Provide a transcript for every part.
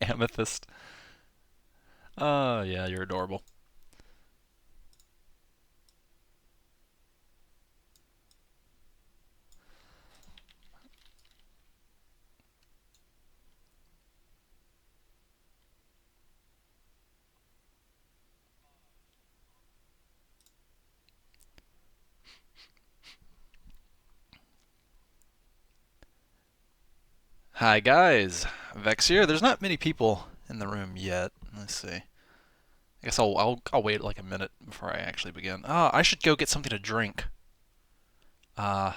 Amethyst. Oh, yeah, you're adorable. Hi, guys. Vex here. There's not many people in the room yet. Let's see. I guess I'll wait like a minute before I actually begin. I should go get something to drink. Uh,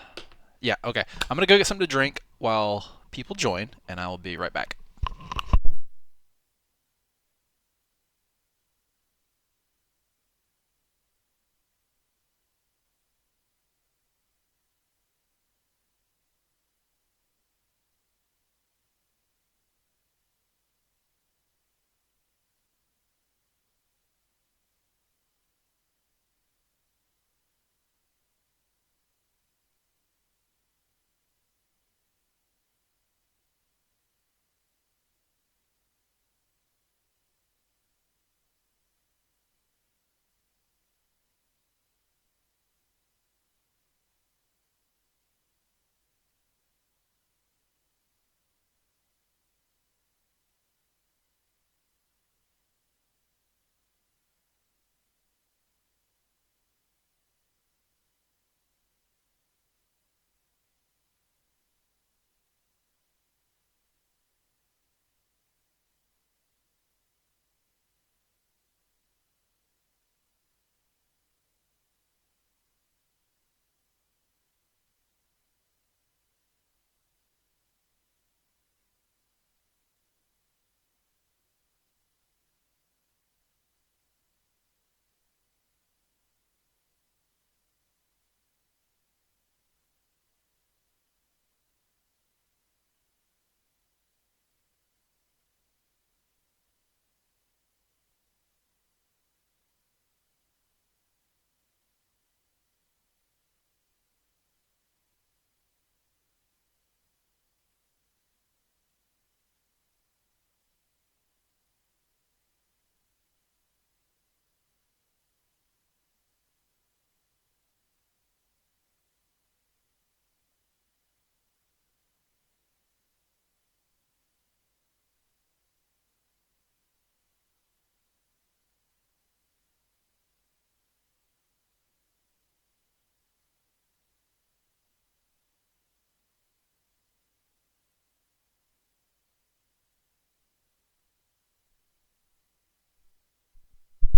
yeah, okay. I'm gonna go get something to drink while people join, and I will be right back.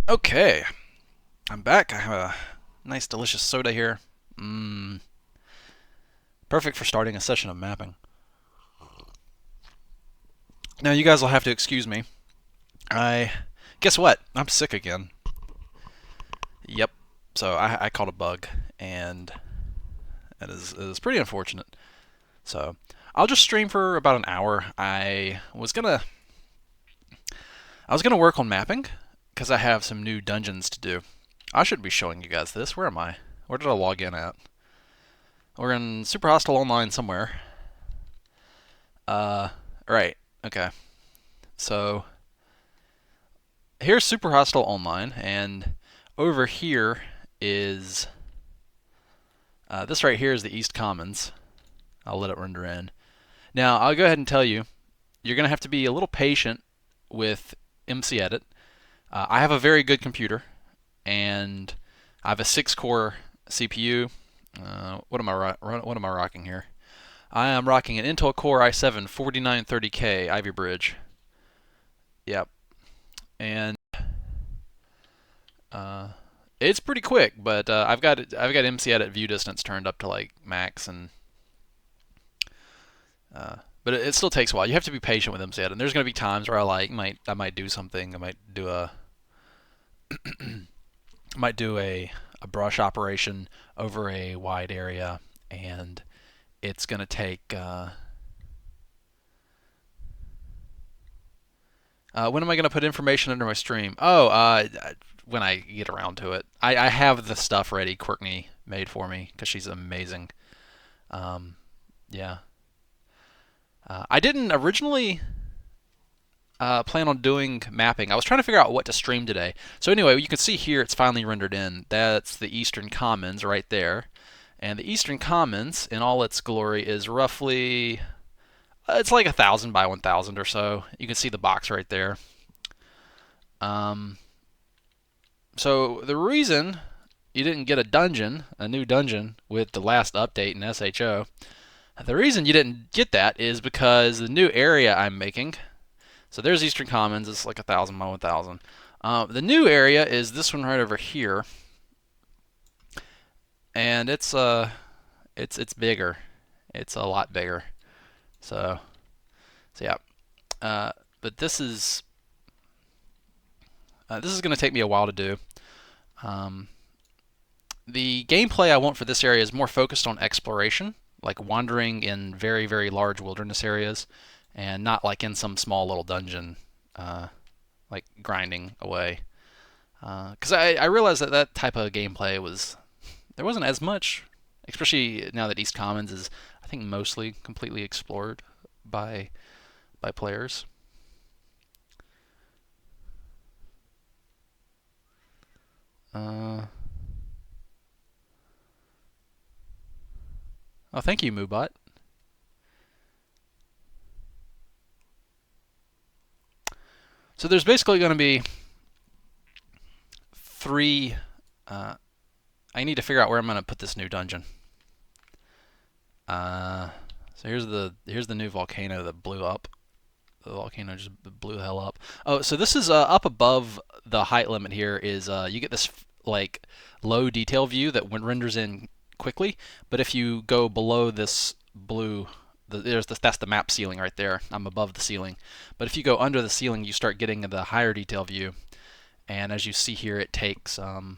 Okay, I'm back. I have a nice, delicious soda here. Mmm, perfect for starting a session of mapping. Now, you guys will have to excuse me. I guess what? I'm sick again. Yep. So I caught a bug, and it is pretty unfortunate. So I'll just stream for about an hour. I was gonna work on mapping because I have some new dungeons to do. I should be showing you guys this. Where am I? Where did I log in at? We're in Super Hostile Online somewhere. Uh, right. Okay. So here's Super Hostile Online, and over here is this right here is the East Commons. I'll let it render in. Now I'll go ahead and tell you, you're gonna have to be a little patient with MC Edit. I have a very good computer, and I have a 6-core CPU. What am I rocking here? I am rocking an Intel Core i7 4930K Ivy Bridge. Yep, and uh, it's pretty quick, but I've got MC Edit view distance turned up to like max, and but it still takes a while. You have to be patient with MC Edit. And there's going to be times where I might do something. I might do a brush operation over a wide area, and it's going to take. When am I going to put information under my stream? Oh, when I get around to it. I have the stuff ready. Courtney made for me because she's amazing. Um, yeah. I didn't originally. plan on doing mapping. I was trying to figure out what to stream today. So anyway, you can see here it's finally rendered in. That's the Eastern Commons right there. And the Eastern Commons, in all its glory, is roughly, it's like 1,000 by 1,000 or so. You can see the box right there. So the reason you didn't get a new dungeon with the last update in SHO, the reason you didn't get that is because the new area I'm making, so there's Eastern Commons, it's like 1,000 by 1,000. The new area is this one right over here, and it's bigger. It's a lot bigger. So yeah. But this is going to take me a while to do. The gameplay I want for this area is more focused on exploration, like wandering in very, very large wilderness areas, and not like in some small little dungeon, like grinding away. Because I realized that that type of gameplay there wasn't as much, especially now that East Commons is, I think, mostly completely explored by players. Oh, thank you, Moobot. So there's basically going to be three. I need to figure out where I'm going to put this new dungeon. So here's the new volcano that blew up. The volcano just blew the hell up. Oh, so this is up above the height limit here. Is you get this like low detail view that renders in quickly, but if you go below this blue, that's the map ceiling right there. I'm above the ceiling, but if you go under the ceiling, you start getting the higher detail view, and as you see here, it takes a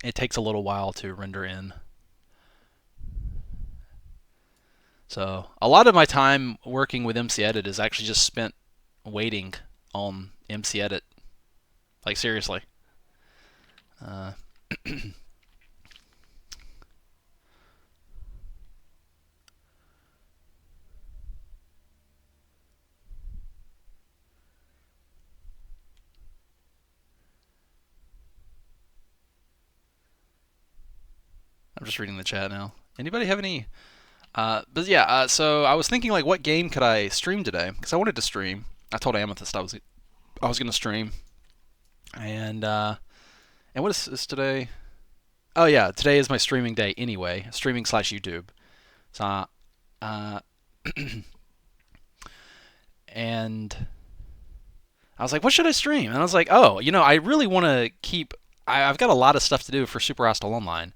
little while to render in. So a lot of my time working with MC Edit is actually just spent waiting on MC Edit. Like seriously. I'm just reading the chat now. Anybody have any? But yeah, so I was thinking like, what game could I stream today? Because I wanted to stream. I told Amethyst I was going to stream. And what is today? Oh yeah, today is my streaming day anyway. Streaming / YouTube. So, and I was like, what should I stream? And I was like, oh, I really want to keep. I've got a lot of stuff to do for Super Hostile Online,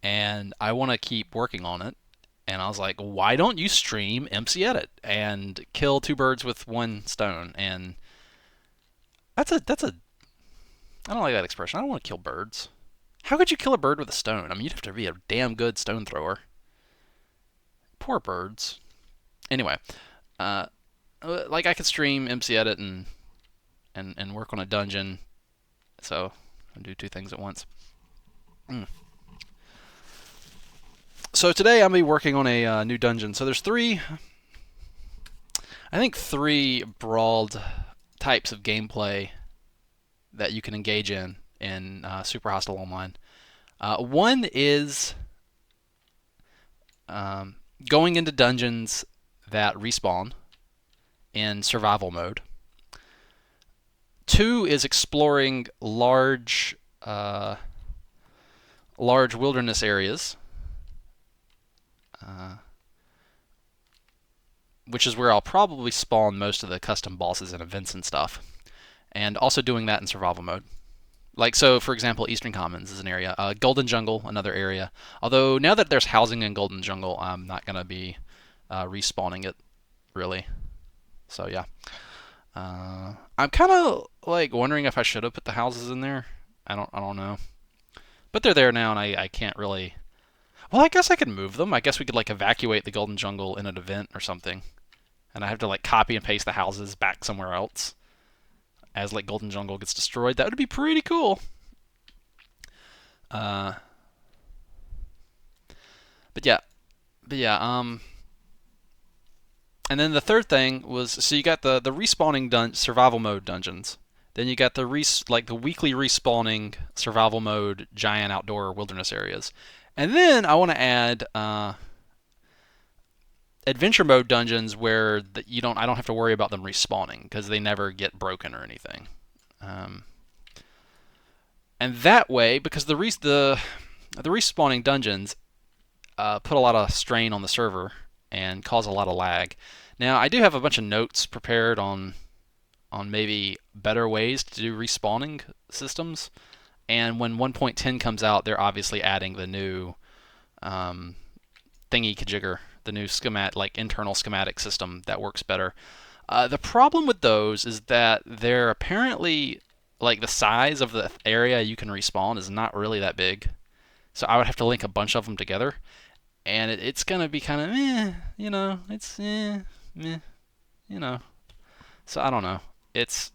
and I want to keep working on it. And I was like, why don't you stream MC Edit and kill two birds with one stone? And that's a I don't like that expression. I don't want to kill birds. How could you kill a bird with a stone? I mean, you'd have to be a damn good stone thrower. Poor birds. Anyway, like I could stream MC Edit and work on a dungeon, so I do two things at once. So today I'm going to be working on a new dungeon. So there's three broad types of gameplay that you can engage in Super Hostile Online. One is going into dungeons that respawn in survival mode. Two is exploring large wilderness areas, which is where I'll probably spawn most of the custom bosses and events and stuff, and also doing that in survival mode. Like, so, for example, Eastern Commons is an area. Golden Jungle, another area. Although, now that there's housing in Golden Jungle, I'm not going to be respawning it, really. So, yeah. I'm kind of, like, wondering if I should have put the houses in there. I don't know. But they're there now, and I can't really... Well, I guess I could move them. I guess we could, like, evacuate the Golden Jungle in an event or something. And I have to, like, copy and paste the houses back somewhere else as like Golden Jungle gets destroyed. That would be pretty cool. But yeah. And And then the third thing was, so you got the respawning survival mode dungeons. Then you got the like the weekly respawning survival mode giant outdoor wilderness areas. And then I want to add adventure mode dungeons where I don't have to worry about them respawning because they never get broken or anything. Um, and that way, because the respawning dungeons put a lot of strain on the server and cause a lot of lag. Now I do have a bunch of notes prepared on maybe better ways to do respawning systems. And when 1.10 comes out, they're obviously adding the new thingy kajigger, the new like internal schematic system that works better. The problem with those is that they're apparently like the size of the area you can respawn is not really that big. So I would have to link a bunch of them together, and it's gonna be kind of it's meh, you know. So I don't know. It's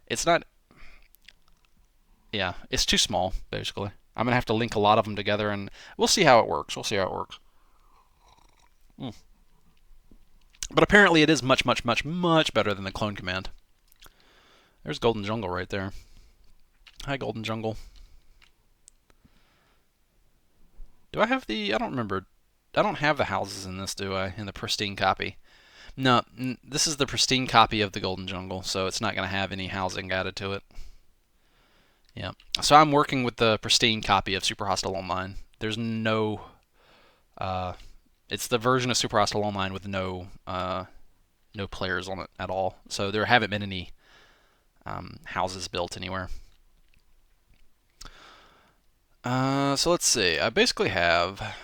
it's not yeah, it's too small basically. I'm gonna have to link a lot of them together, and we'll see how it works. We'll see how it works. Mm. But apparently, it is much, much, much, much better than the clone command. There's Golden Jungle right there. Hi, Golden Jungle. Do I have the? I don't remember. I don't have the houses in this, do I? In the pristine copy. No, this is the pristine copy of the Golden Jungle, so it's not going to have any housing added to it. Yeah. So I'm working with the pristine copy of Super Hostile Online. There's no. It's the version of Super Hostile Online with no players on it at all. So there haven't been any houses built anywhere. So let's see. I basically have.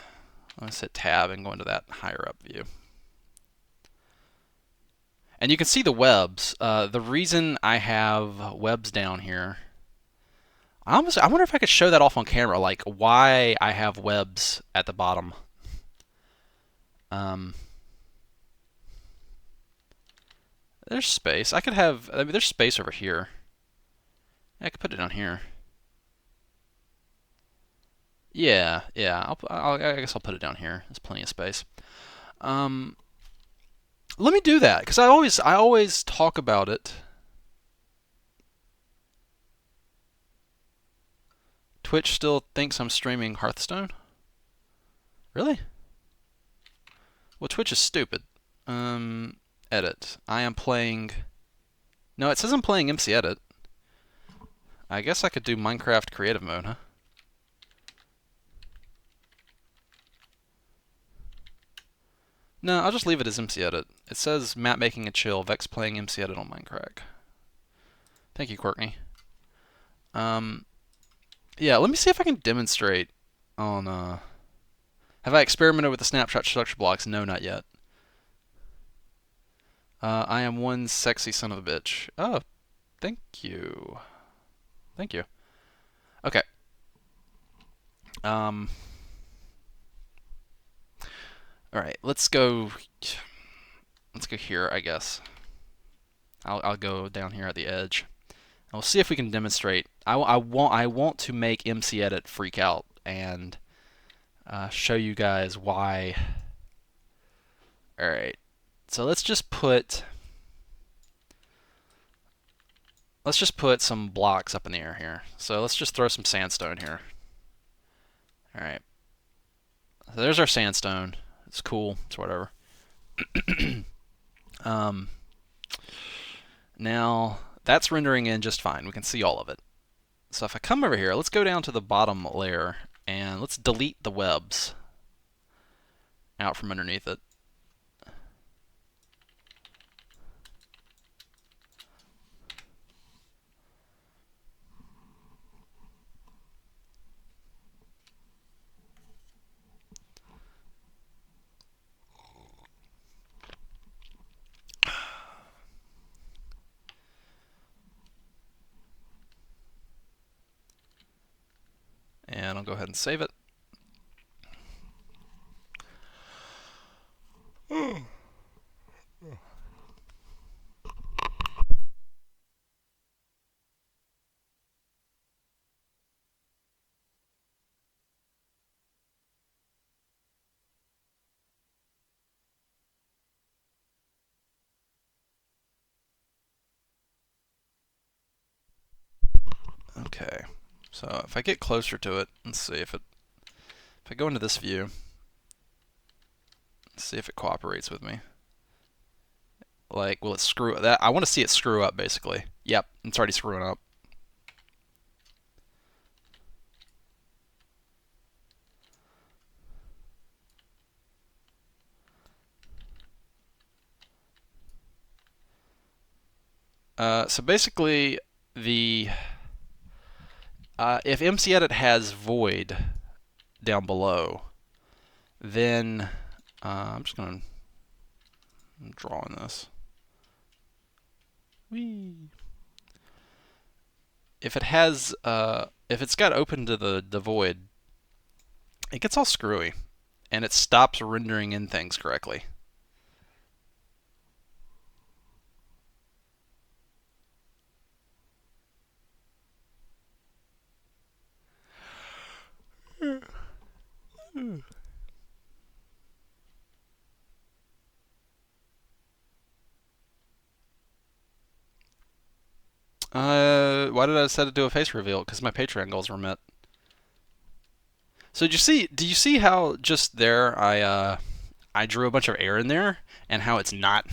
Let's hit tab and go into that higher up view. And you can see the webs. The reason I have webs down here, I wonder if I could show that off on camera, like why I have webs at the bottom. There's space. I mean, there's space over here. I could put it down here. Yeah. I guess I'll put it down here. There's plenty of space. Let me do that because I always talk about it. Twitch still thinks I'm streaming Hearthstone. Really? Well, Twitch is stupid. Edit. I am playing. No, it says I'm playing MC Edit. I guess I could do Minecraft creative mode, huh? No, I'll just leave it as MC Edit. It says map making a chill, Vechs playing MC Edit on Minecraft. Thank you, Courtney. Yeah, let me see if I can demonstrate on, have I experimented with the snapshot structure blocks? No, not yet. I am one sexy son of a bitch. Oh, thank you. Thank you. Okay. All right, let's go. Let's go here, I guess. I'll go down here at the edge. And we'll see if we can demonstrate. I want to make MC Edit freak out and show you guys why. All right. So let's just put some blocks up in the air here. So let's just throw some sandstone here. All right. So there's our sandstone. It's cool. It's whatever. Now that's rendering in just fine. We can see all of it. So if I come over here, let's go down to the bottom layer and let's delete the webs out from underneath it. And I'll go ahead and save it. Okay, so if I get closer to it, let's see if I go into this view, let's see if it cooperates with me. Like, will it screw that? I want to see it screw up, basically. Yep, it's already screwing up. So basically, if MCEdit has void down below, then I'm just going to draw in this. Whee. If it has, if it's got open to the void, it gets all screwy, and it stops rendering in things correctly. Why did I set it to a face reveal? Because my Patreon goals were met. So do you see how just there I drew a bunch of air in there and how it's not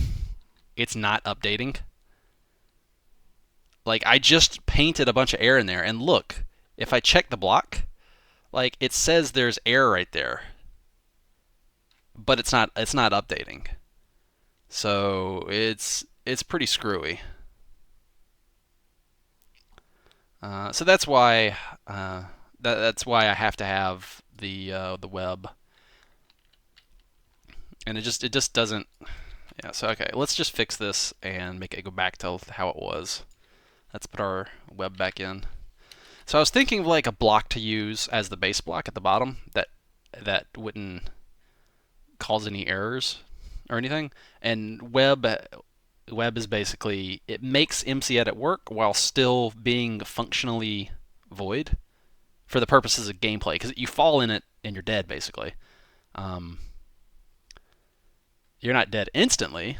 updating? Like I just painted a bunch of air in there and look, if I check the block, like it says there's air right there. But it's not updating. So it's pretty screwy. So that's why that's why I have to have the web, and it just doesn't. Yeah. So okay, let's just fix this and make it go back to how it was. Let's put our web back in. So I was thinking of like a block to use as the base block at the bottom that wouldn't cause any errors or anything. And web is basically, it makes MCEdit work while still being functionally void for the purposes of gameplay, because you fall in it and you're dead basically. You're not dead instantly,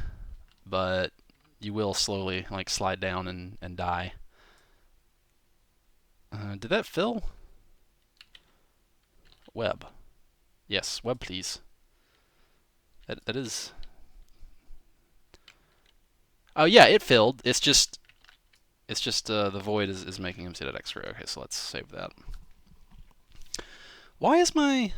but you will slowly like slide down and die. Did that fill? Web. Yes, web please. That is. Oh yeah, it filled. It's just the void is making him see that X-ray. Okay, so let's save that. Why is my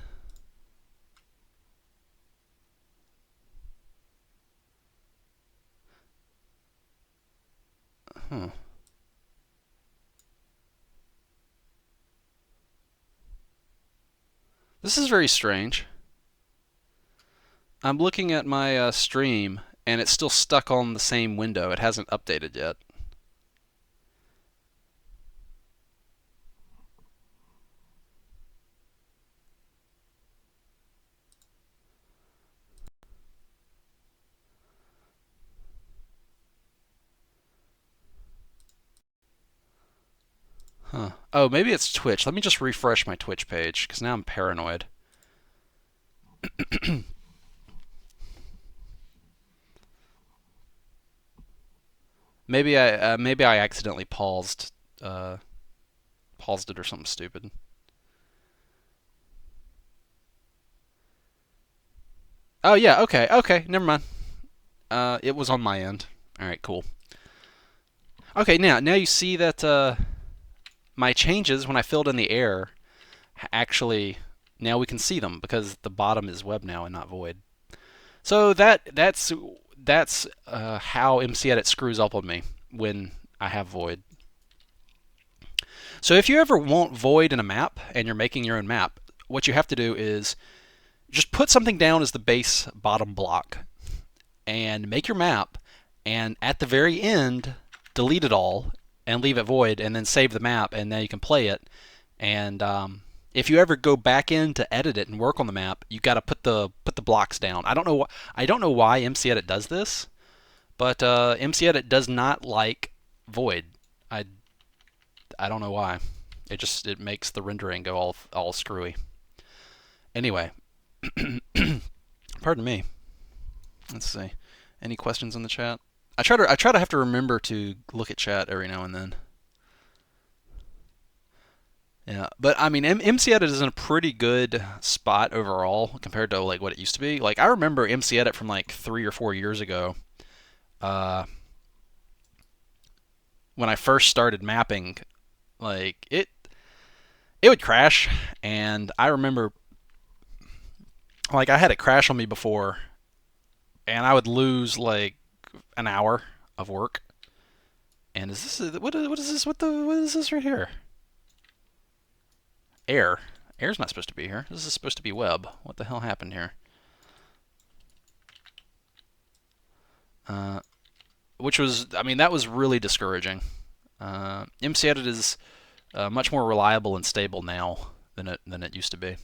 This is very strange. I'm looking at my stream and it's still stuck on the same window. It hasn't updated yet. Huh. Oh, maybe it's Twitch. Let me just refresh my Twitch page, because now I'm paranoid. Maybe I accidentally paused it or something stupid. Oh yeah, okay, never mind. It was on my end. All right, cool. Okay, now you see that my changes when I filled in the air actually, now we can see them because the bottom is web now and not void. So that's how MCEdit screws up on me when I have void. So if you ever want void in a map and you're making your own map, what you have to do is just put something down as the base bottom block and make your map, and at the very end delete it all and leave it void, and then save the map, and then you can play it. And if you ever go back in to edit it and work on the map, you got to put the blocks down. I don't know why MCEdit does this, but MCEdit does not like void. I don't know why. It makes the rendering go all screwy. Anyway, pardon me. Let's see. Any questions in the chat? I try to have to remember to look at chat every now and then. Yeah, but I mean, MC Edit is in a pretty good spot overall compared to like what it used to be. Like I remember MC Edit from like 3 or 4 years ago, uh, when I first started mapping. Like it would crash, and I remember like I had it crash on me before, and I would lose like an hour of work. And is this what is this? What is this right here? Air. Air's not supposed to be here. This is supposed to be web. What the hell happened here? Uh, which was, I mean, that was really discouraging. MC Edit is much more reliable and stable now than it used to be.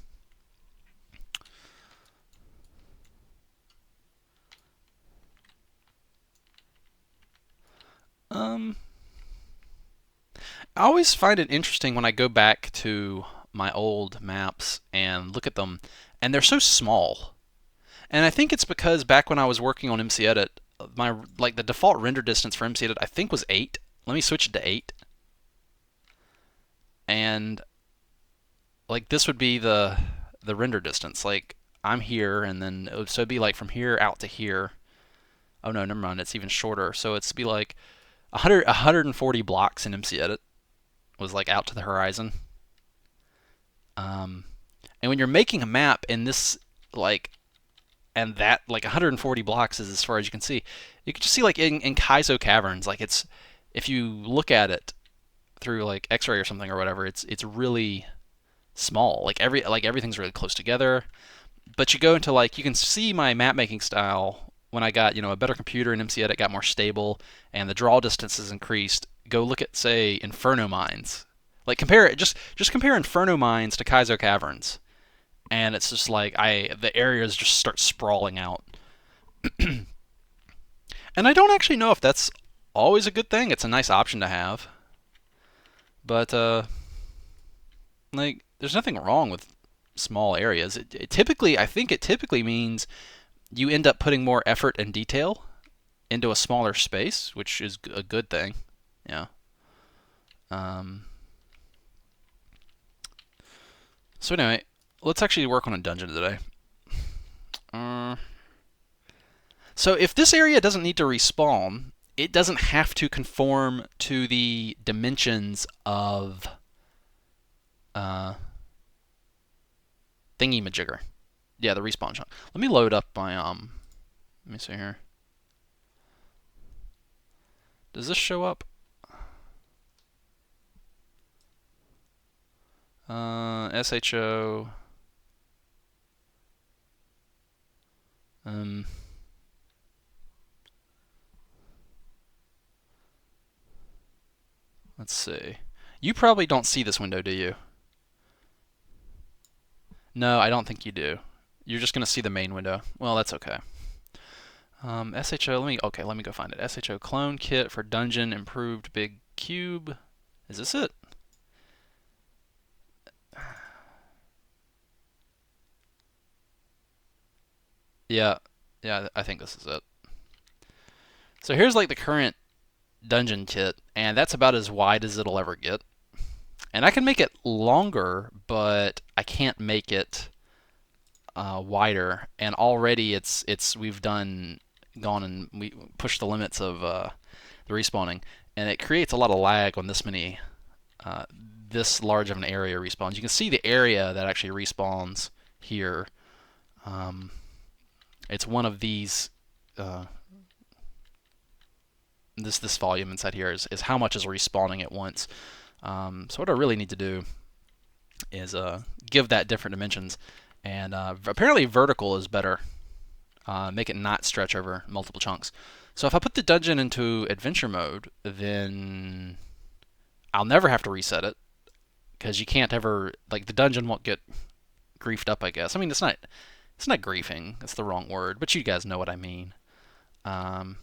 Um, I always find it interesting when I go back to my old maps and look at them, and they're so small. And I think it's because back when I was working on MC Edit, my like the default render distance for MC Edit I think was 8. Let me switch it to 8, and like this would be the render distance. Like I'm here, and then so it'd be like from here out to here. Oh no, never mind. It's even shorter. So it's be like 140 blocks in MC Edit was like out to the horizon. Um, and when you're making a map in this like and that like 140 blocks is as far as you can see. You can just see like in Kaizo caverns, like it's if you look at it through like X-ray or something or whatever, it's really small. Like everything's really close together. But you go into like you can see my map making style when I got a better computer and MC Edit got more stable and the draw distances increased. Go look at say Inferno Mines. Like compare it just compare Inferno Mines to Kaizo Caverns, and it's just like the areas just start sprawling out. And I don't actually know if that's always a good thing. It's a nice option to have, but like there's nothing wrong with small areas. I think it typically means you end up putting more effort and detail into a smaller space, which is a good thing. Yeah. Um, so anyway, let's actually work on a dungeon today. Uh, so if this area doesn't need to respawn, it doesn't have to conform to the dimensions of uh, thingy majigger. Yeah, the respawn chunk. Let me load up my Let me see here. Does this show up? SHO. Um. Let's see. You probably don't see this window, do you? No, I don't think you do. You're just gonna see the main window. Well, that's okay. SHO. Let me go find it. SHO clone kit for dungeon improved big cube. Is this it? Yeah, yeah, I think this is it. So here's like the current dungeon kit, and that's about as wide as it'll ever get. And I can make it longer, but I can't make it wider. And already we've gone and we pushed the limits of the respawning, and it creates a lot of lag when uh, this large of an area respawns. You can see the area that actually respawns here. Um, it's one of these. This volume inside here is how much is respawning at once. So what I really need to do is give that different dimensions, and apparently vertical is better. Make it not stretch over multiple chunks. So if I put the dungeon into adventure mode, then I'll never have to reset it because you can't ever like the dungeon won't get griefed up. I guess. I mean it's not griefing. That's the wrong word, but you guys know what I mean. Um,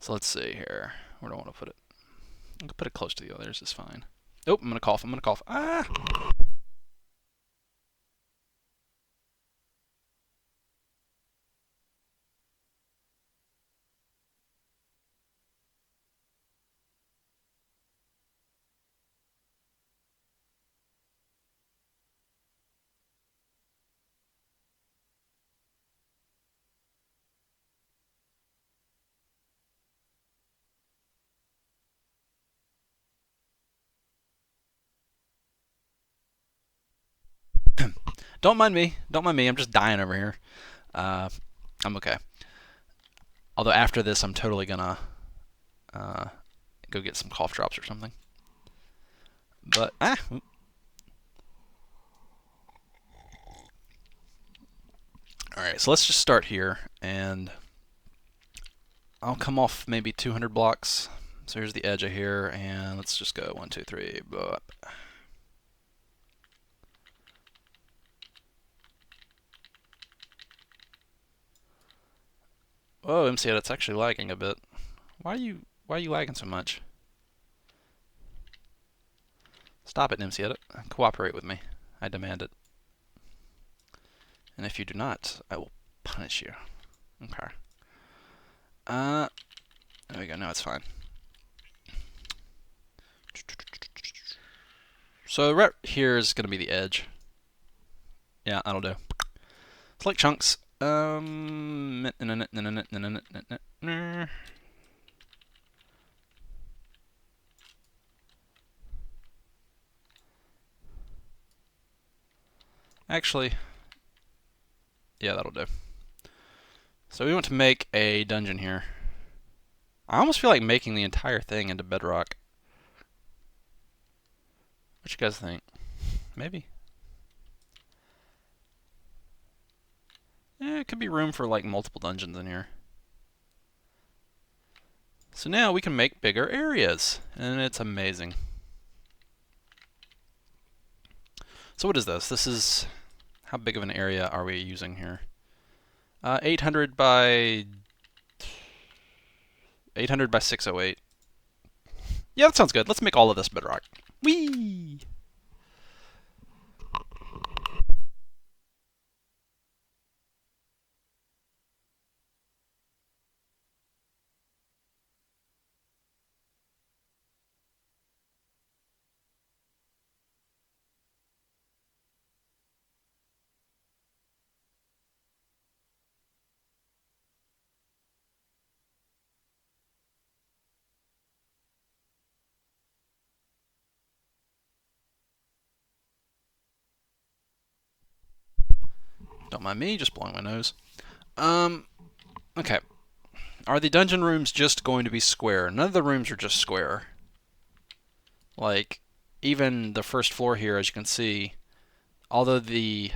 so let's see here. Where do I want to put it? I can put it close to the others. It's fine. Oh, I'm gonna cough. I'm gonna cough. Ah. Don't mind me. Don't mind me. I'm just dying over here. Uh, I'm okay. Although after this, I'm totally gonna uh, go get some cough drops or something. But all right. So let's just start here, and I'll come off maybe 200 blocks. So here's the edge of here, and let's just go 1, 2, 3. Blow up. Whoa, MCA, that's actually lagging a bit. Why are you lagging so much? Stop it, MCA. Cooperate with me. I demand it. And if you do not, I will punish you. Okay. There we go. Now it's fine. So right here is going to be the edge. Yeah, that'll do. Select chunks. Actually, yeah, that'll do. So we want to make a dungeon here. I almost feel like making the entire thing into bedrock. What you guys think? Maybe. Yeah, it could be room for like multiple dungeons in here. So now we can make bigger areas, and it's amazing. So what is this? This is, how big of an area are we using here? 800 by 608. Yeah, that sounds good. Let's make all of this bedrock. Whee! Don't mind me, just blowing my nose. Okay. Are the dungeon rooms just going to be square? None of the rooms are just square. Like, even the first floor here, as you can see, although the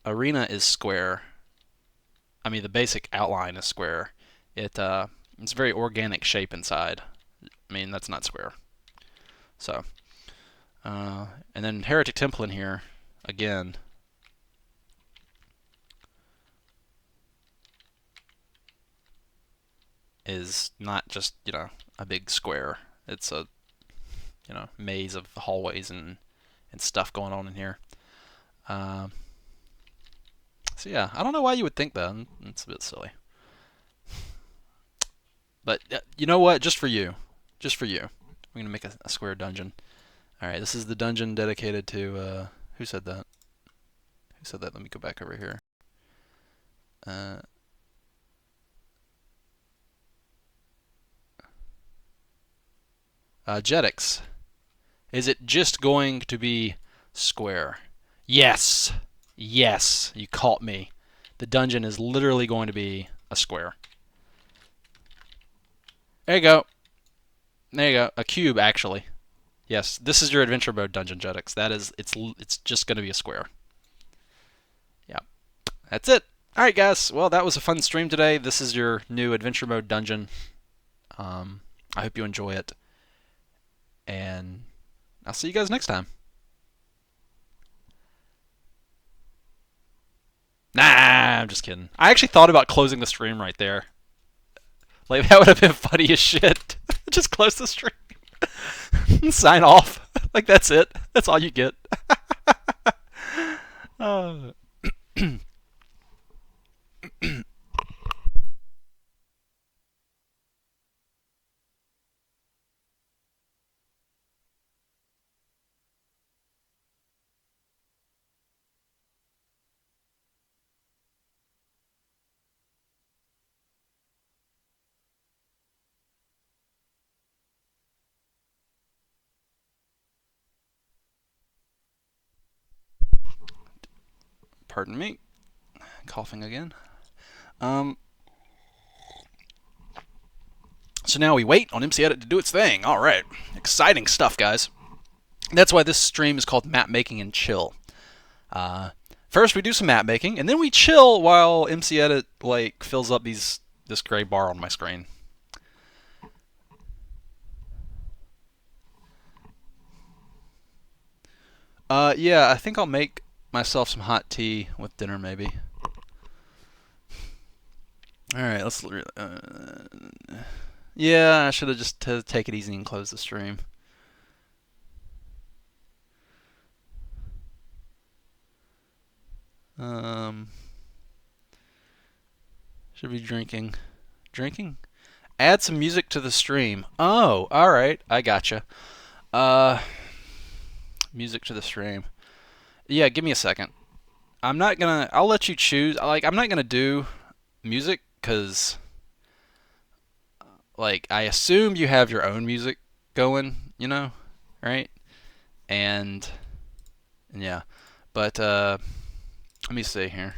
arena is square, I mean, the basic outline is square, it's a very organic shape inside. I mean, that's not square. So, and then Heretic Temple in here, again, is not just, a big square. It's a, maze of hallways and stuff going on in here. So yeah, I don't know why you would think that. It's a bit silly. But you know what? Just for you. Just for you. We're going to make a square dungeon. Alright, this is the dungeon dedicated to, who said that? Who said that? Let me go back over here. Jetix. Is it just going to be square? Yes! Yes, you caught me. The dungeon is literally going to be a square. There you go. There you go. A cube, actually. Yes, this is your adventure mode dungeon, Jetix. That is, it's just going to be a square. Yeah, that's it. All right, guys. Well, that was a fun stream today. This is your new adventure mode dungeon. I hope you enjoy it, and I'll see you guys next time. Nah, I'm just kidding. I actually thought about closing the stream right there. Like, that would have been funny as shit. Just close the stream. Sign off. Like, that's it. That's all you get. uh. Pardon me. Coughing again. So now we wait on MC Edit to do its thing. All right. Exciting stuff, guys. That's why this stream is called Map Making and Chill. First we do some map making, and then we chill while MC Edit like fills up this gray bar on my screen. Yeah, I think I'll make myself some hot tea with dinner, maybe. All right, let's. Yeah, I should have just take it easy and close the stream. Should be drinking. Drinking? Add some music to the stream. Oh, all right, I gotcha. Music to the stream. Yeah, give me a second. I'll let you choose. Like, I'm not gonna do music because, like, I assume you have your own music going, you know, right? And yeah, but let me see here.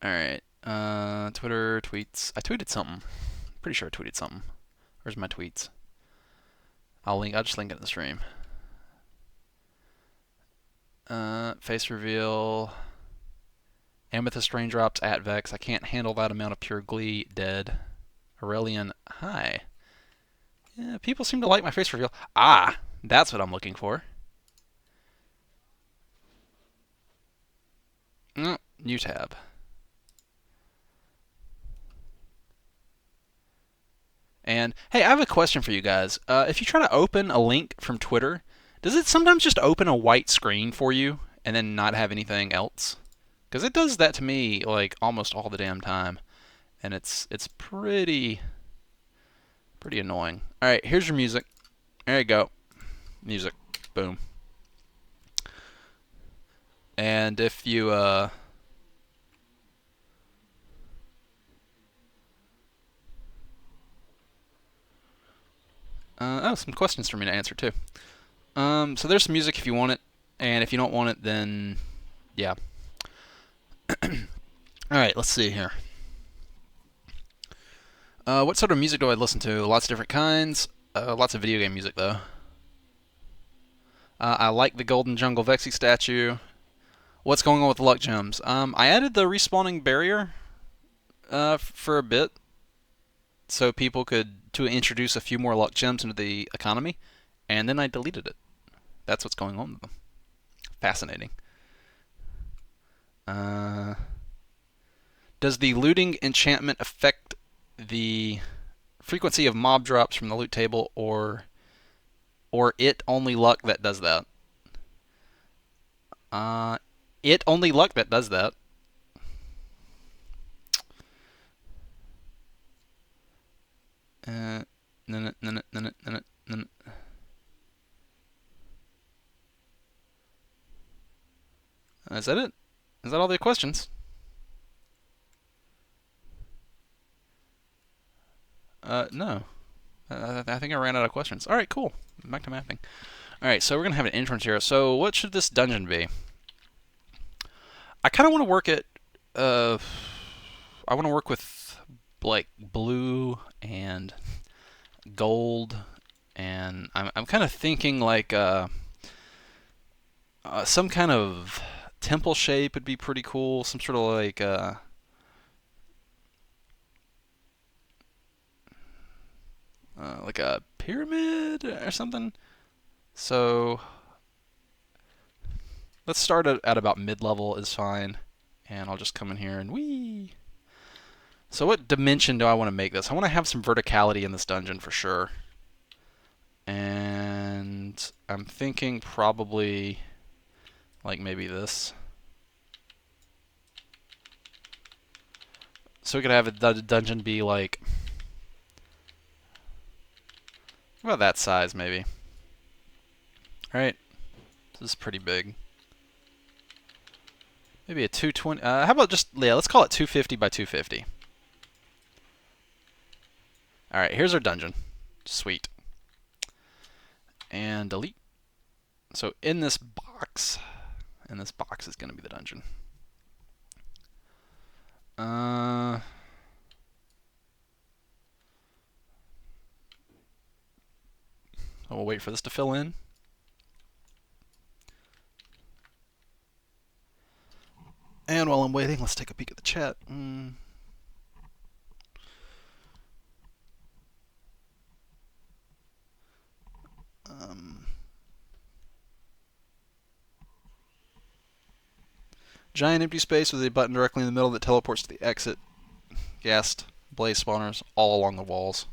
All right, Twitter tweets. I tweeted something. Pretty sure I tweeted something. Where's my tweets? I'll just link it in the stream. Face reveal. Amethyst raindrops at Vechs. I can't handle that amount of pure glee. Dead. Aurelian. Hi. Yeah, people seem to like my face reveal. Ah, that's what I'm looking for. New tab. And hey, I have a question for you guys. If you try to open a link from Twitter, does it sometimes just open a white screen for you and then not have anything else? Because it does that to me like almost all the damn time, and it's pretty annoying. All right, here's your music. There you go, music. Boom. And if you oh, some questions for me to answer too. So there's some music if you want it, and if you don't want it, then yeah. All right, let's see here. What sort of music do I listen to? Lots of different kinds. Lots of video game music though. I like the Golden Jungle Vexy statue. What's going on with the luck gems? I added the respawning barrier for a bit, so people could to introduce a few more luck gems into the economy, and then I deleted it. That's what's going on with them. Fascinating. Does the looting enchantment affect the frequency of mob drops from the loot table, or it only luck that does that? It only luck that does that. Is that it? Is that all the questions? No. I think I ran out of questions. All right, cool. Back to mapping. All right, so we're gonna have an entrance here. So what should this dungeon be? I kind of want to work it. I want to work with like blue and gold, and I'm kind of thinking like some kind of temple shape would be pretty cool. Some sort of like a pyramid or something. So let's start at about mid-level is fine, and I'll just come in here and whee. So what dimension do I want to make this? I want to have some verticality in this dungeon for sure. And I'm thinking probably like maybe this. So we could have the dungeon be like about that size maybe. Alright. This is pretty big. Maybe a 220. How about just, yeah, let's call it 250 by 250. Alright, here's our dungeon. Sweet. And delete. So in this box is going to be the dungeon. We'll wait for this to fill in. And while I'm waiting, let's take a peek at the chat. Giant empty space with a button directly in the middle that teleports to the exit. Ghast, blaze spawners all along the walls.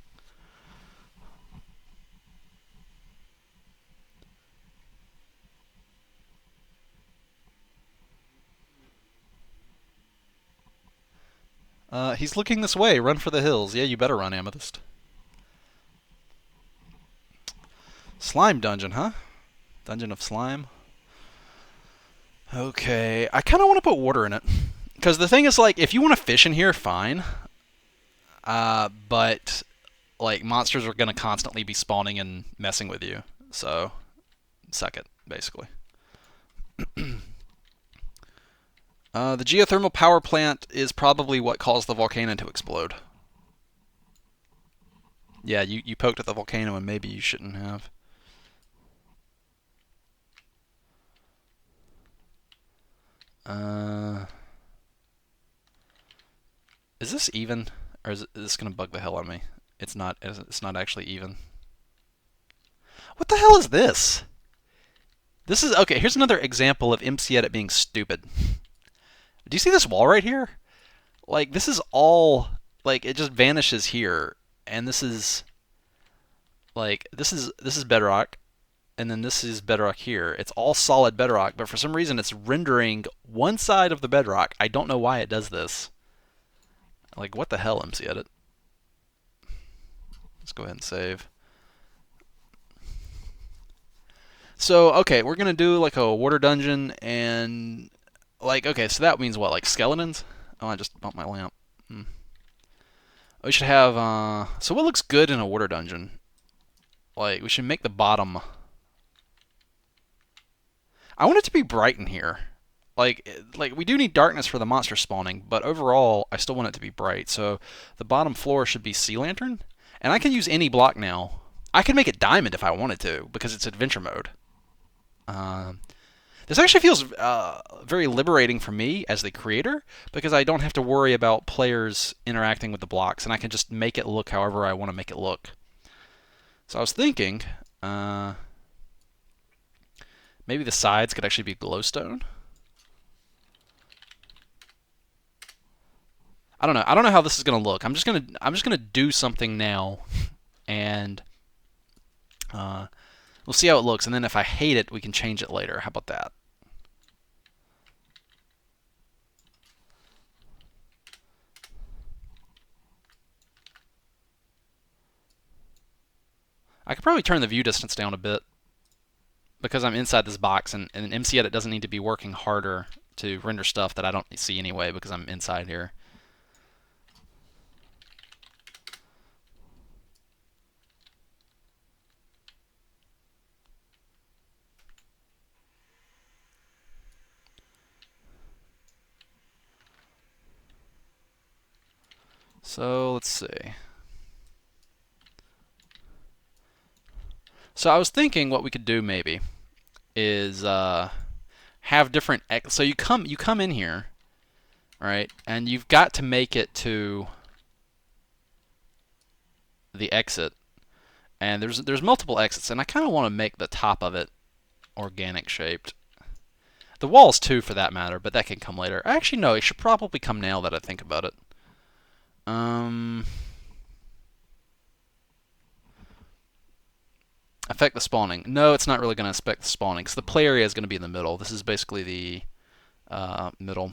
He's looking this way. Run for the hills. Yeah, you better run, Amethyst. Slime dungeon, huh? Dungeon of slime. Okay, I kind of want to put water in it. Because the thing is, like, if you want to fish in here, fine. But, like, monsters are going to constantly be spawning and messing with you. So, suck it, basically. The geothermal power plant is probably what caused the volcano to explode. Yeah, you poked at the volcano and maybe you shouldn't have. Is this even? Or is this going to bug the hell out of me? It's not actually even. What the hell is this? This is, okay, here's another example of MC Edit being stupid. Do you see this wall right here? Like, this is all, like, it just vanishes here. And this is, like, this is bedrock. And then this is bedrock here. It's all solid bedrock, but for some reason it's rendering one side of the bedrock. I don't know why it does this. Like, what the hell, MC Edit? Let's go ahead and save. So, okay, we're going to do, like, a water dungeon, and, like, okay, so that means what, like, skeletons? Oh, I just bumped my lamp. We should have, so what looks good in a water dungeon? Like, we should make the bottom... I want it to be bright in here. Like we do need darkness for the monster spawning, but overall, I still want it to be bright. So the bottom floor should be sea lantern, and I can use any block now. I can make it diamond if I wanted to, because it's adventure mode. This actually feels very liberating for me as the creator, because I don't have to worry about players interacting with the blocks, and I can just make it look however I want to make it look. So I was thinking, maybe the sides could actually be glowstone. I don't know. I don't know how this is gonna look. I'm just gonna do something now, and we'll see how it looks. And then if I hate it, we can change it later. How about that? I could probably turn the view distance down a bit because I'm inside this box, and MC Edit doesn't need to be working harder to render stuff that I don't see anyway because I'm inside here. So let's see. So I was thinking what we could do maybe is have different. So you come in here, right? And you've got to make it to the exit. And there's multiple exits, and I kind of want to make the top of it organic shaped. The walls too, for that matter, but that can come later. Actually, no, it should probably come now that I think about it. Affect the spawning. No, it's not really going to affect the spawning, because the play area is going to be in the middle. This is basically the middle.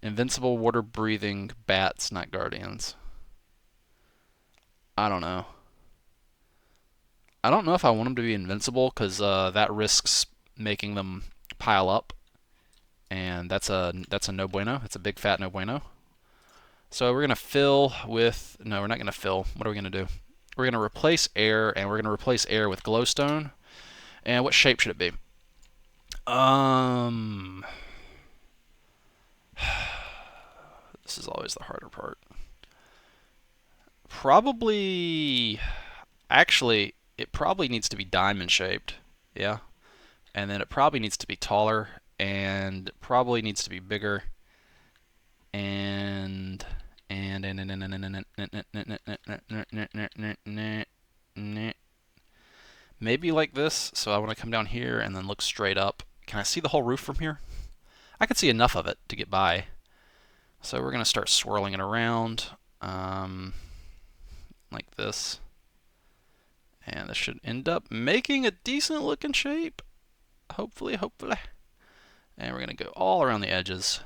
Invincible water-breathing bats, not guardians. I don't know. I don't know if I want them to be invincible, because that risks making them pile up. And that's a no bueno. It's a big fat no bueno. So we're going to fill with... No, we're not going to fill. What are we going to do? we're going to replace air, and we're going to replace air with glowstone. And what shape should it be? This is always the harder part. Probably, actually, it probably needs to be diamond shaped. Yeah. And then it probably needs to be taller, and probably needs to be bigger, and maybe like this. So I want to come down here and then look straight up. Can I see the whole roof from here? I can see enough of it to get by. So we're going to start swirling it around like this. And this should end up making a decent looking shape. Hopefully. And we're going to go all around the edges.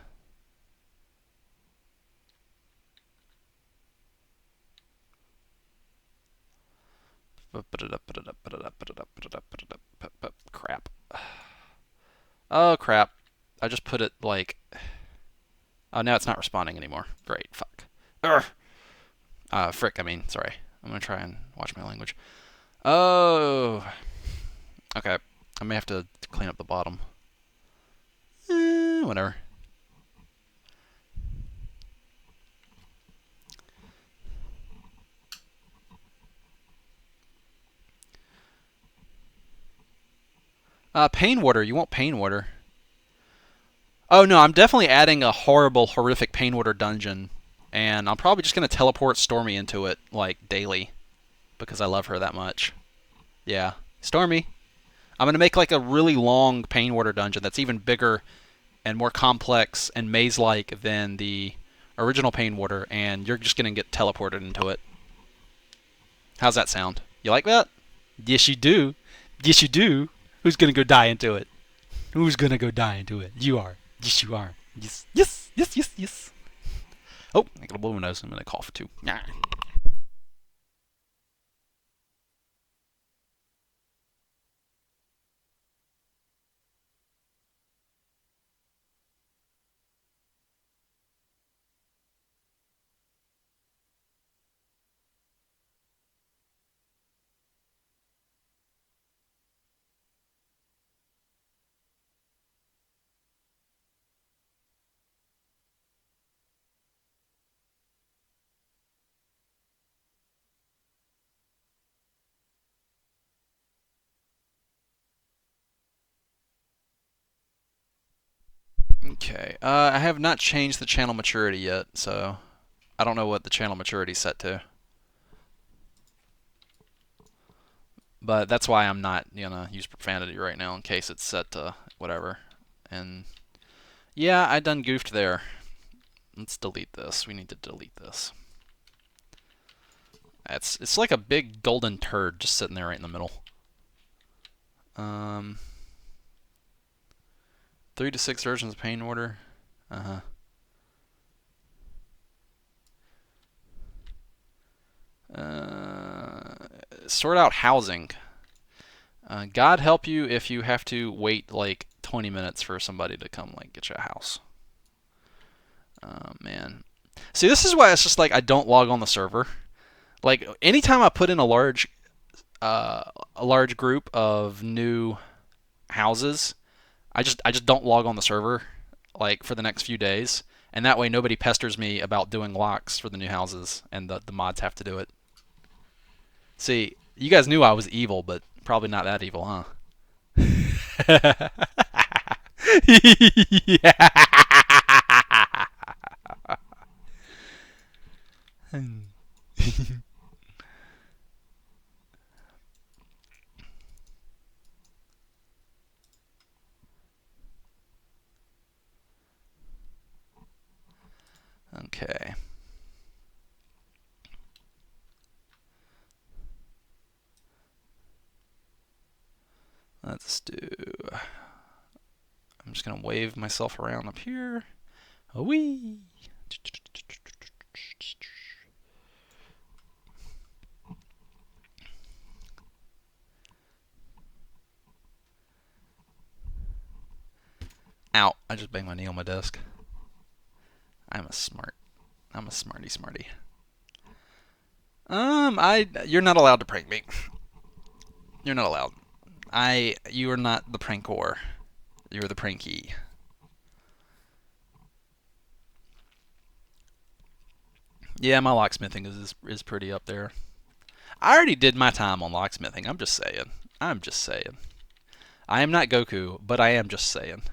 Crap. Oh, crap. I just put it like... Oh, now it's not responding anymore. Great. Fuck. Frick, I mean, sorry. I'm going to try and watch my language. Oh. Okay. I may have to clean up the bottom. Whatever. Pain water. You want pain water. Oh, no, I'm definitely adding a horrible, horrific pain water dungeon. And I'm probably just going to teleport Stormy into it, like, daily. Because I love her that much. Yeah. Stormy. I'm going to make, like, a really long pain water dungeon that's even bigger and more complex and maze-like than the original pain water. And you're just going to get teleported into it. How's that sound? You like that? Yes, you do. Yes, you do. Who's going to go die into it? Who's going to go die into it? You are. Yes, you are. Yes, yes, yes, yes, yes. Oh, I got a blow my nose. I'm going to cough too. Okay. I have not changed the channel maturity yet, so I don't know what the channel maturity is set to. But that's why I'm not gonna use profanity right now in case it's set to whatever. And yeah, I done goofed there. Let's delete this. We need to delete this. It's like a big golden turd just sitting there right in the middle. 3 to 6 versions of pain order. Sort out housing. God help you if you have to wait like 20 minutes for somebody to come like get you a house. Man. See, this is why it's just like I don't log on the server. Like anytime I put in a large group of new houses, I just don't log on the server like for the next few days, and that way nobody pesters me about doing locks for the new houses, and the mods have to do it. See, you guys knew I was evil, but probably not that evil, huh? Yeah. Okay. Let's do. I'm just gonna wave myself around up here. Oh wee. Ow! I just banged my knee on my desk. I'm a smarty smarty. You're not allowed to prank me. You're not allowed. You are not the prankor. You're the pranky. Yeah, my locksmithing is pretty up there. I already did my time on locksmithing. I'm just saying. I'm just saying. I am not Goku, but I am just saying.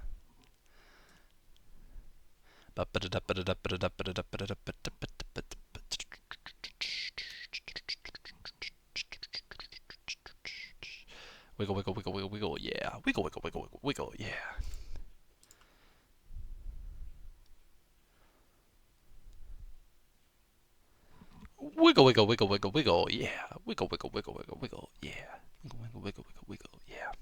Wiggle, wiggle, wiggle, wiggle, wiggle, yeah. Wiggle, wiggle, wiggle, wiggle, wiggle, yeah. Wiggle, wiggle, wiggle, wiggle, wiggle, yeah. Wiggle, wiggle, wiggle, wiggle, wiggle, yeah. Wiggle, wiggle, wiggle, wiggle, wiggle, yeah.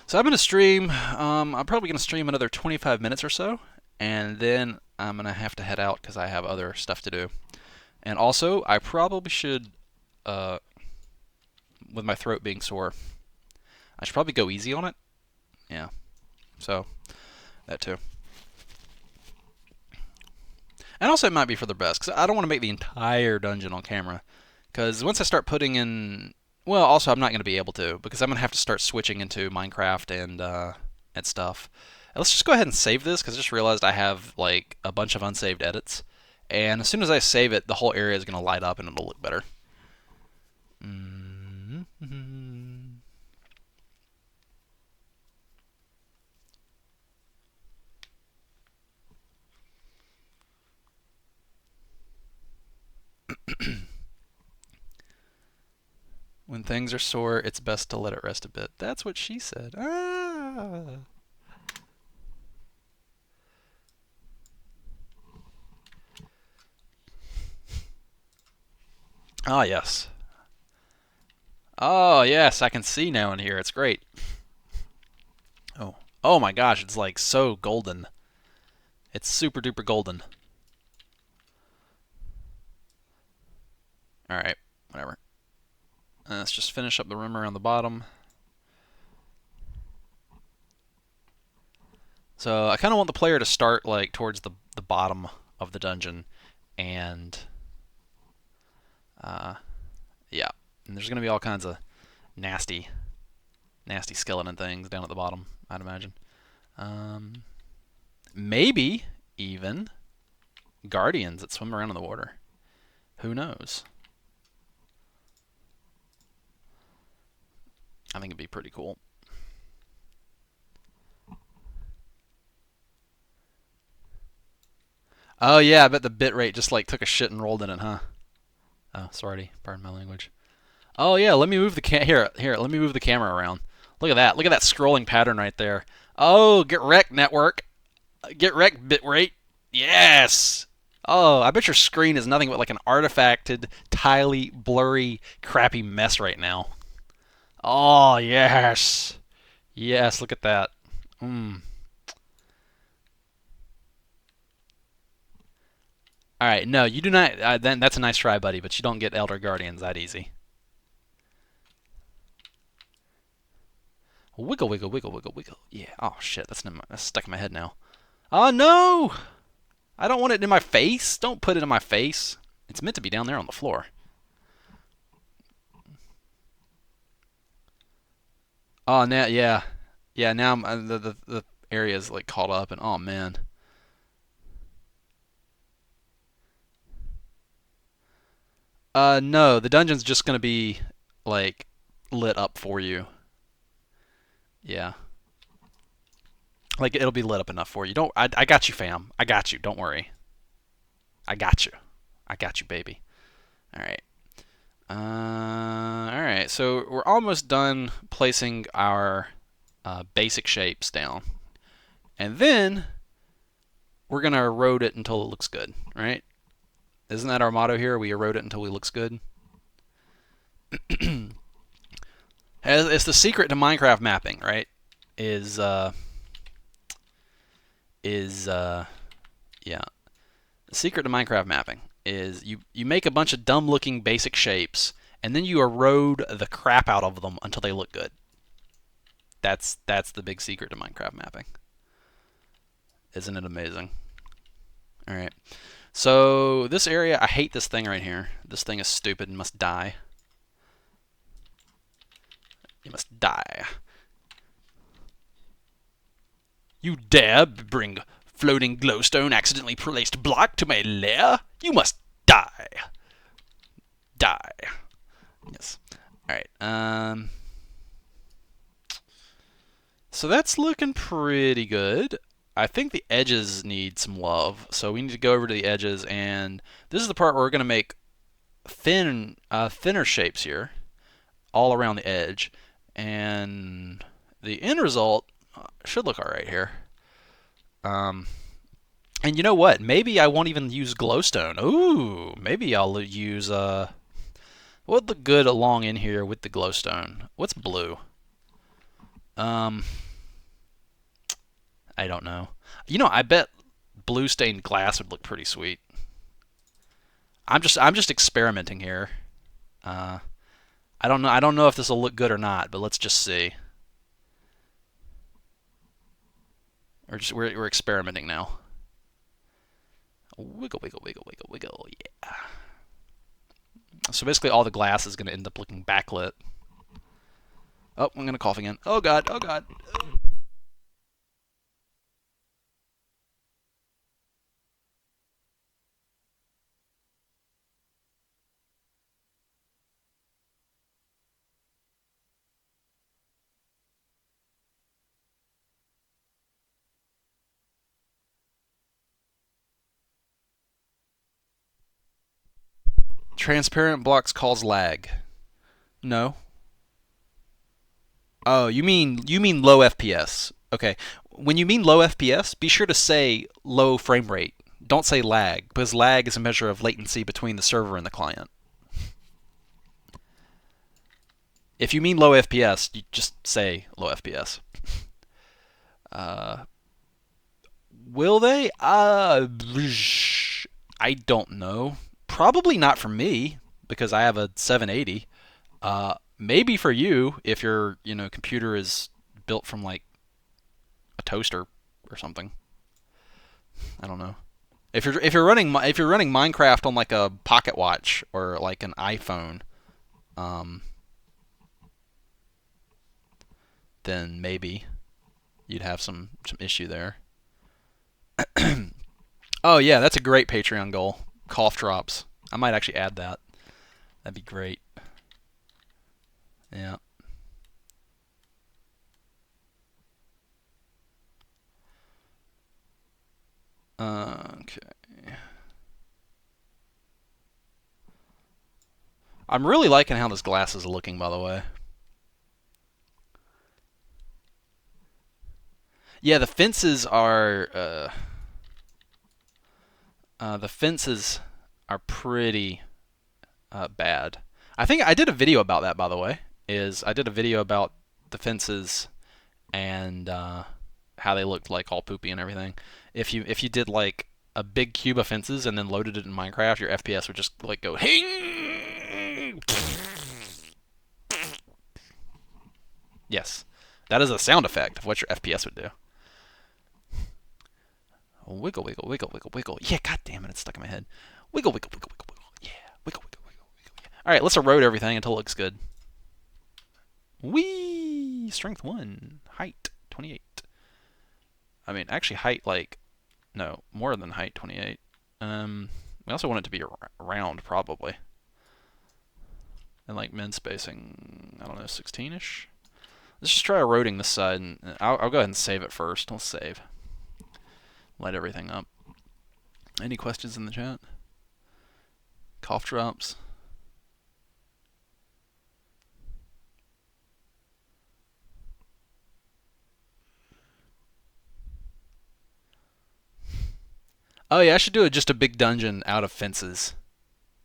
So I'm gonna stream. I'm probably gonna stream another 25 minutes or so, and then I'm gonna have to head out because I have other stuff to do. And also, I probably should, uh, with my throat being sore, I should probably go easy on it. Yeah. So that too. And also, it might be for the best because I don't want to make the entire dungeon on camera. Because once I start putting in, well, also I'm not going to be able to because I'm going to have to start switching into Minecraft and stuff. Let's just go ahead and save this because I just realized I have like a bunch of unsaved edits, and as soon as I save it, the whole area is going to light up and it'll look better. When things are sore, it's best to let it rest a bit. That's what she said. Ah. Ah, yes. Oh, yes, I can see now in here. It's great. Oh. Oh my gosh, it's like so golden. It's super duper golden. Alright, whatever. Let's just finish up the room around the bottom. So I kind of want the player to start like towards the bottom of the dungeon, and yeah, and there's gonna be all kinds of nasty skeleton things down at the bottom, I'd imagine. Maybe even guardians that swim around in the water. Who knows? I think it'd be pretty cool. Oh yeah, I bet the bitrate just like took a shit and rolled in it, huh? Oh, sorry, pardon my language. Oh yeah, let me move the here. Let me move the camera around. Look at that. Look at that scrolling pattern right there. Oh, get wrecked, network. Get wrecked, bitrate. Yes. Oh, I bet your screen is nothing but like an artifacted, tiley, blurry, crappy mess right now. Oh yes, yes. Look at that. Mm. All right, no, you do not. Then that's a nice try, buddy, but you don't get Elder Guardians that easy. Wiggle, wiggle, wiggle, wiggle, wiggle. Yeah. Oh shit, that's stuck in my head now. Oh no! I don't want it in my face. Don't put it in my face. It's meant to be down there on the floor. Oh, now yeah, yeah. Now the area is like caught up, and oh man. No, the dungeon's just gonna be like lit up for you. Yeah, like it'll be lit up enough for you. Don't. I got you, fam. I got you. Don't worry. I got you. I got you, baby. All right. All right. So we're almost done placing our basic shapes down, and then we're gonna erode it until it looks good, right? Isn't that our motto here? We erode it until it looks good. It's the secret to Minecraft mapping, right? Is yeah. The secret to Minecraft mapping is you make a bunch of dumb looking basic shapes and then you erode the crap out of them until they look good. That's the big secret to Minecraft mapping. Isn't it amazing? All right. So this area, I hate this thing right here. This thing is stupid and must die. You must die. You dare bring floating glowstone accidentally placed block to my lair? You must die. Die. Yes. Alright, so that's looking pretty good. I think the edges need some love, so we need to go over to the edges, and this is the part where we're going to make thinner shapes here, all around the edge, and the end result should look alright here. And you know what? Maybe I won't even use glowstone. Ooh, maybe I'll use what would look good along in here with the glowstone? What's blue? I don't know. You know, I bet blue stained glass would look pretty sweet. I'm just experimenting here. I don't know. I don't know if this will look good or not, but let's just see. We're experimenting now. Wiggle, wiggle, wiggle, wiggle, wiggle. Yeah. So basically, all the glass is going to end up looking backlit. Oh, I'm going to cough again. Oh god. Oh god. Transparent blocks cause lag. No. Oh, you mean low FPS. Okay. When you mean low FPS, be sure to say low frame rate. Don't say lag, because lag is a measure of latency between the server and the client. If you mean low FPS, you just say low FPS. Uh, will they? I don't know. Probably not for me because I have a 780. Maybe for you if your computer is built from like a toaster or something. I don't know. If you're running Minecraft on like a pocket watch or like an iPhone, um, then maybe you'd have some issue there. Oh yeah, that's a great Patreon goal. Cough drops. I might actually add that. That'd be great. Yeah. Okay. I'm really liking how this glass is looking, by the way. Yeah, the fences are pretty bad. I think I did a video about that, by the way. I did a video about the fences and how they looked like all poopy and everything. If you did like a big cube of fences and then loaded it in Minecraft, your FPS would just like go hing. Yes, that is a sound effect of what your FPS would do. Wiggle, wiggle, wiggle, wiggle, wiggle. Yeah, god damn it, it's stuck in my head. Wiggle, wiggle, wiggle, wiggle, wiggle. Yeah, wiggle, wiggle, wiggle, wiggle. Yeah. All right, let's erode everything until it looks good. Whee! Strength 1. Height 28. I mean, actually, height, like, no, more than height 28. We also want it to be round, probably. And, like, min spacing, I don't know, 16-ish? Let's just try eroding this side, and I'll go ahead and save it first. Let's save. Light everything up. Any questions in the chat? Cough drops? Oh yeah, I should do just a big dungeon out of fences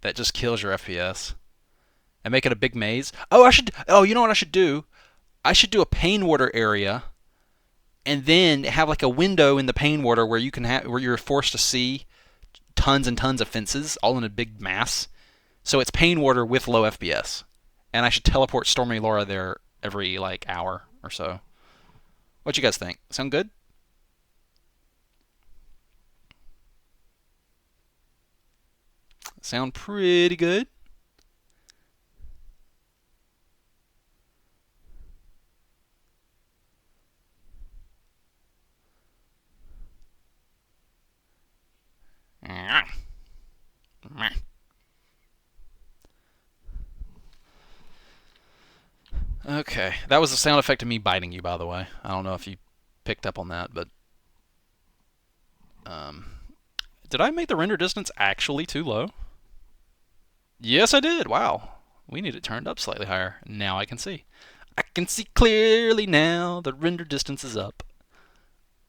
that just kills your FPS and make it a big maze. Oh, I should. Oh, you know what I should do? I should do a pain water area, and then have like a window in the pain water where where you're forced to see tons and tons of fences all in a big mass. So it's pain water with low FPS, and I should teleport Stormy Laura there every like hour or so. What you guys think? Sound good? sound pretty good. Okay, that was the sound effect of me biting you, by the way. I don't know if you picked up on that, but um, did I make the render distance actually too low? Yes, I did. Wow, we need it turned up slightly higher. Now I can see. I can see clearly now. The render distance is up.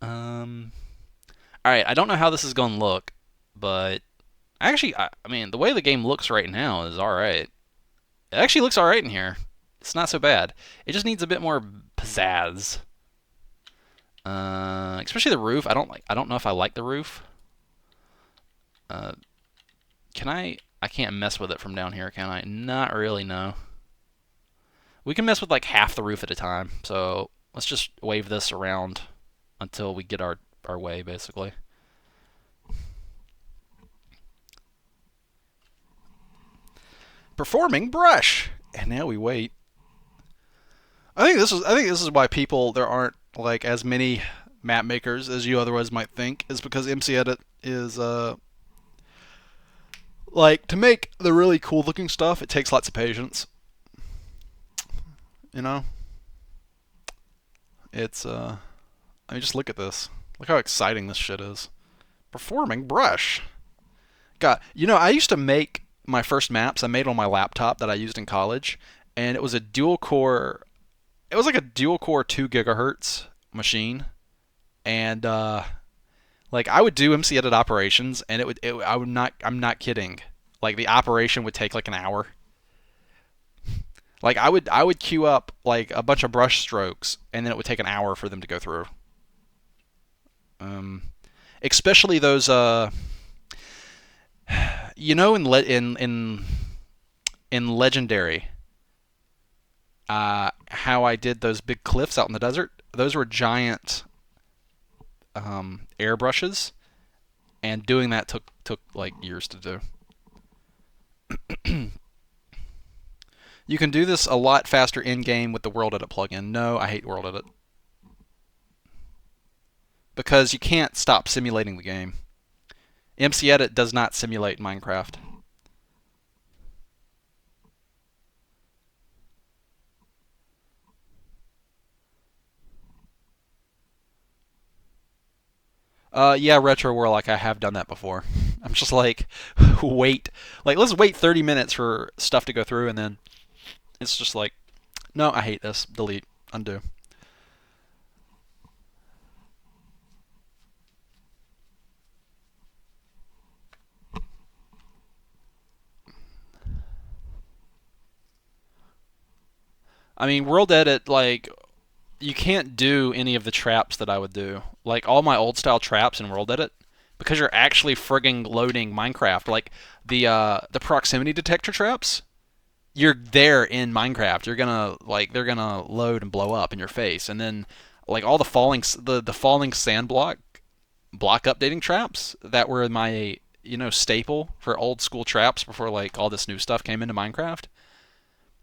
Um, all right. I don't know how this is gonna look, but actually, I mean, the way the game looks right now is all right. It actually looks all right in here. It's not so bad. It just needs a bit more pizzazz. Especially the roof. I don't know if I like the roof. Uh, can I? I can't mess with it from down here, can I? Not really. No. We can mess with like half the roof at a time. So let's just wave this around until we get our way, basically. Performing brush, and now we wait. I think this is why people there aren't like as many map makers as you otherwise might think, is because MC Edit is like to make the really cool looking stuff. It takes lots of patience. You know, it's I mean, just look at this. Look how exciting this shit is. Performing brush. God, you know, I used to make my first maps. I made on my laptop that I used in college, and it was a dual core. It was like a dual core 2 gigahertz machine, and like I would do MC Edit operations, and I would not. I'm not kidding. Like the operation would take like an hour. Like I would queue up like a bunch of brush strokes, and then it would take an hour for them to go through. Um, Especially those you know, in Legendary, how I did those big cliffs out in the desert. Those were giant airbrushes, and doing that took like years to do. You can do this a lot faster in game with the World Edit plugin. No, I hate World Edit because you can't stop simulating the game. MC Edit does not simulate Minecraft. Yeah, Retro World, like I have done that before. I'm just like, wait, like let's wait 30 minutes for stuff to go through, and then it's just like, no, I hate this. Delete, undo. I mean, World Edit, like, you can't do any of the traps that I would do. Like all my old style traps in World Edit, because you're actually frigging loading Minecraft. Like the proximity detector traps, you're there in Minecraft. You're gonna like they're gonna load and blow up in your face, and then like all the falling sand block updating traps that were my staple for old school traps before like all this new stuff came into Minecraft.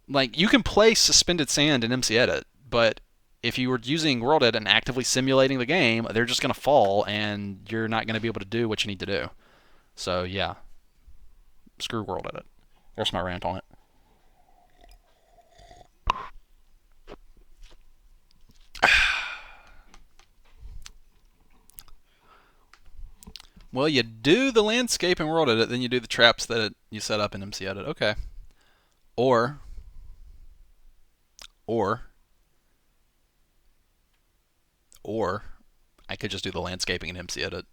Like you can play suspended sand in MC Edit, but if you were using World Edit and actively simulating the game, they're just gonna fall, and you're not gonna be able to do what you need to do. So yeah, screw World Edit. There's my rant on it. Well, you do the landscape in World Edit, then you do the traps that you set up in MC Edit. Okay. Or, or, or, I could just do the landscaping in MC Edit.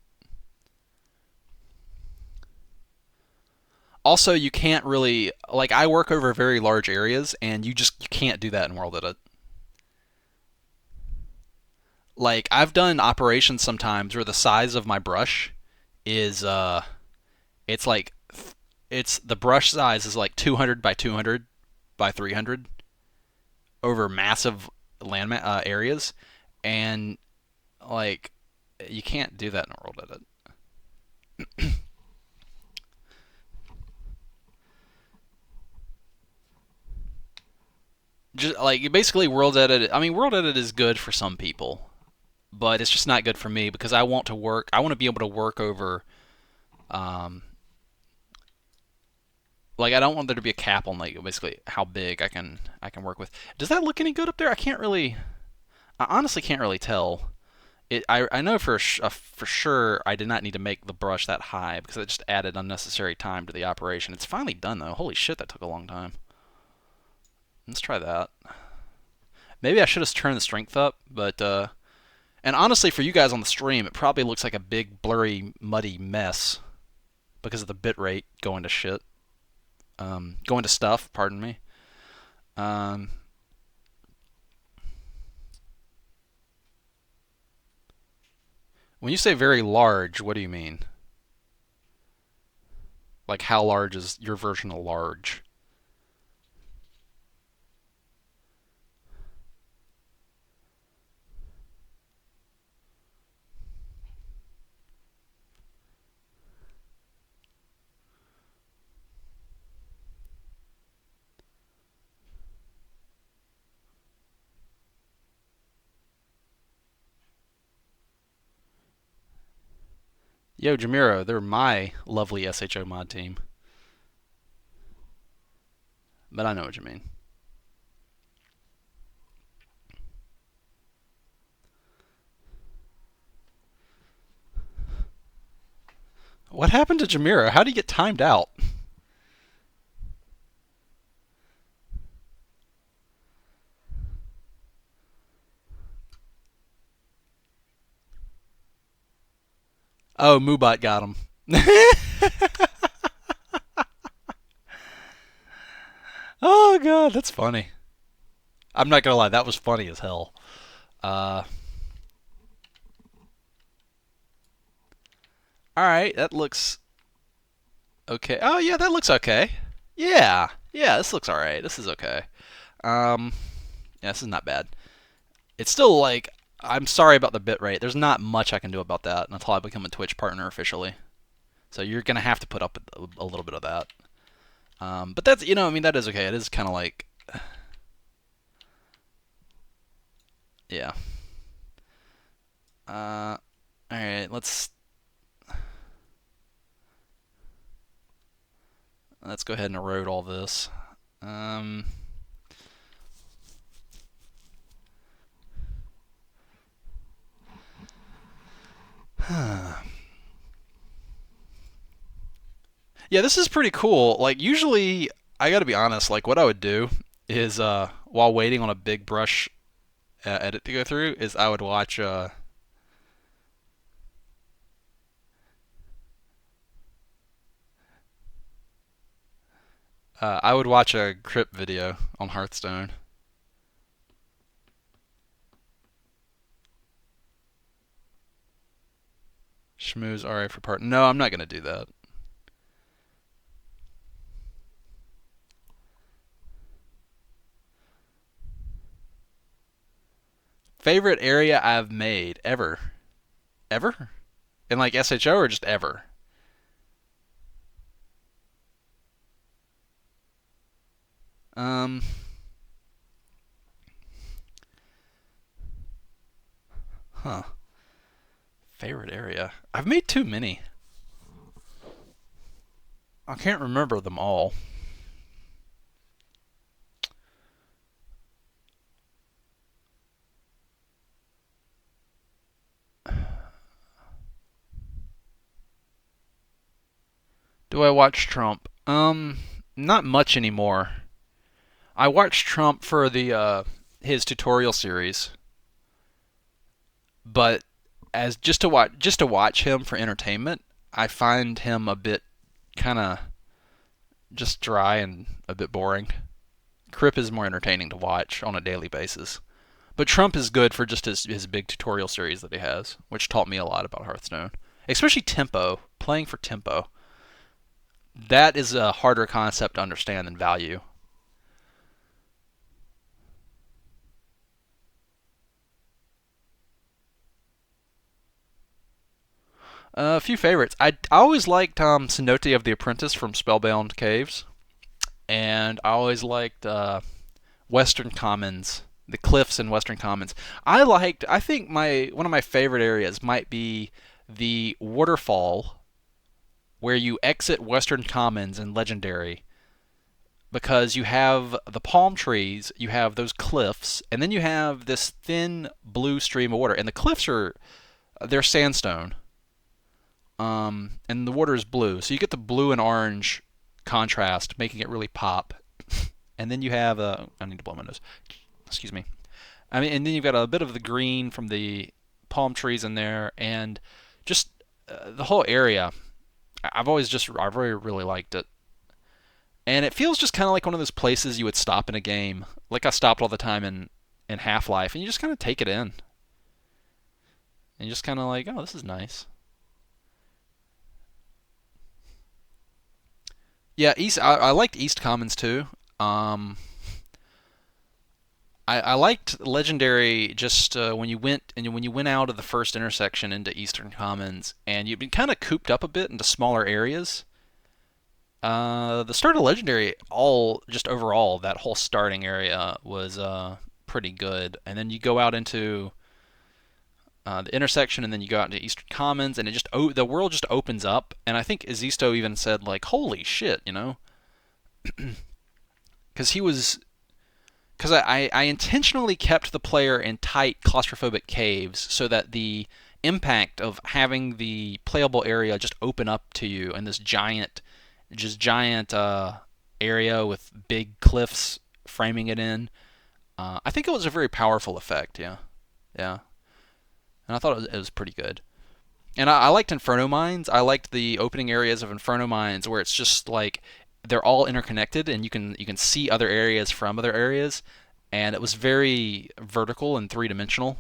Also, you can't really like I work over very large areas, and you can't do that in World Edit. Like I've done operations sometimes where the size of my brush is it's like it's the brush size is like 200 by 200 by 300 over massive areas, and like you can't do that in World Edit. just like basically world edit. I mean, world edit is good for some people, but it's just not good for me because I want to work. I want to be able to work over. Um, like I don't want there to be a cap on like basically how big I can work with. Does that look any good up there? I can't really. I honestly can't really tell. I know for sure I did not need to make the brush that high because it just added unnecessary time to the operation. It's finally done though. Holy shit, that took a long time. Let's try that. Maybe I should have turned the strength up, but and honestly, for you guys on the stream, it probably looks like a big, blurry, muddy mess because of the bitrate going to shit. Going to stuff, pardon me. Um, when you say very large, what do you mean? Like, how large is your version of large? Yo, Jamiro, they're my lovely SHO mod team. But I know what you mean. What happened to Jamiro? How did he get timed out? Oh, Moobot got him. Oh god, that's funny. I'm not gonna lie, that was funny as hell. Uh, all right, that looks okay. Oh yeah, that looks okay. Yeah, yeah, this looks all right. This is okay. Um, yeah, this is not bad. It's still like I'm sorry about the bitrate. There's not much I can do about that until I become a Twitch partner officially. So you're gonna have to put up a little bit of that. But that's I mean that is okay. It is kind of like yeah. All right, let's go ahead and erode all this. Um, yeah, this is pretty cool. Like usually, I gotta be honest. Like what I would do is while waiting on a big brush edit to go through, is I would watch I would watch a crypt video on Hearthstone. Schmooze RA for part. No, I'm not gonna do that. Favorite area I've made ever, ever, in like SHO or just ever. Um, huh. Favorite area. I've made too many. I can't remember them all. Do I watch Trump? Not much anymore. I watched Trump for the his tutorial series, but as just to watch him for entertainment, I find him a bit kind of just dry and a bit boring. Crip is more entertaining to watch on a daily basis. But Trump is good for just his big tutorial series that he has, which taught me a lot about Hearthstone. Especially tempo, playing for tempo. That is a harder concept to understand than value. A few favorites. I always liked Cenote of the Apprentice from Spellbound Caves, and I always liked Western Commons, the cliffs in Western Commons. I think one of my favorite areas might be the waterfall where you exit Western Commons in Legendary, because you have the palm trees, you have those cliffs, and then you have this thin blue stream of water. And the cliffs they're sandstone, and the water is blue, so you get the blue and orange contrast, making it really pop. And then you have I need to blow my nose. Excuse me. I mean, and then you've got a bit of the green from the palm trees in there, and just the whole area. I've really liked it. And it feels just kind of like one of those places you would stop in a game. Like I stopped all the time in Half-Life, and you just kind of take it in. And you're just kind of like, oh, this is nice. Yeah, I liked East Commons too. Um, I liked Legendary just when you went out of the first intersection into Eastern Commons, and you'd been kind of cooped up a bit into smaller areas. The start of Legendary, all just overall, that whole starting area was pretty good, and then you go out into the intersection, and then you go out into Eastern Commons, and the world just opens up. And I think Ezisto even said like, "Holy shit," you know, because I intentionally kept the player in tight claustrophobic caves so that the impact of having the playable area just open up to you in this giant area with big cliffs framing it in. I think it was a very powerful effect. Yeah, yeah, and I thought it was pretty good. And I liked Inferno Mines. I liked the opening areas of Inferno Mines where it's just like they're all interconnected, and you can see other areas from other areas, and it was very vertical and three dimensional.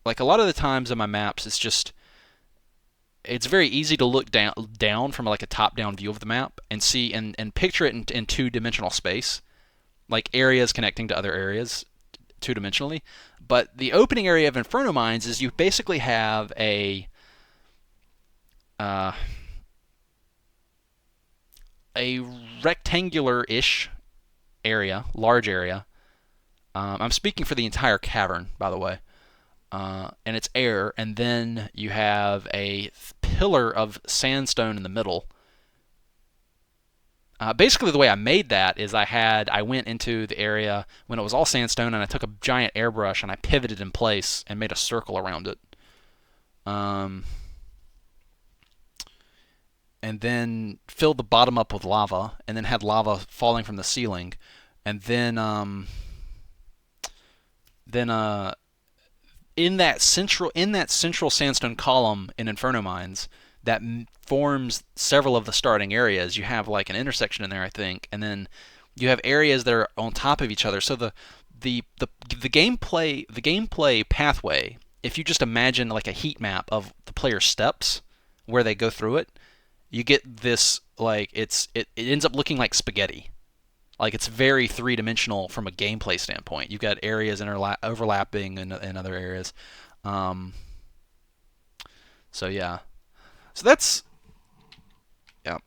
Like a lot of the times in my maps, it's very easy to look down from like a top down view of the map and see and picture it in two dimensional space, like areas connecting to other areas two dimensionally. But the opening area of Inferno Mines is you basically have uh, a rectangular-ish area, large area. I'm speaking for the entire cavern, by the way. And it's air, and then you have a pillar of sandstone in the middle. Basically, the way I made that is I went into the area when it was all sandstone, and I took a giant airbrush and I pivoted in place and made a circle around it. Um, and then filled the bottom up with lava, and then had lava falling from the ceiling, and then in that central sandstone column in Inferno Mines that forms several of the starting areas. You have like an intersection in there, I think, and then you have areas that are on top of each other. So the gameplay pathway, if you just imagine like a heat map of the player's steps where they go through it, you get this like it ends up looking like spaghetti. Like it's very three dimensional from a gameplay standpoint. You've got areas overlapping in other areas. Um, so yeah, so yeah,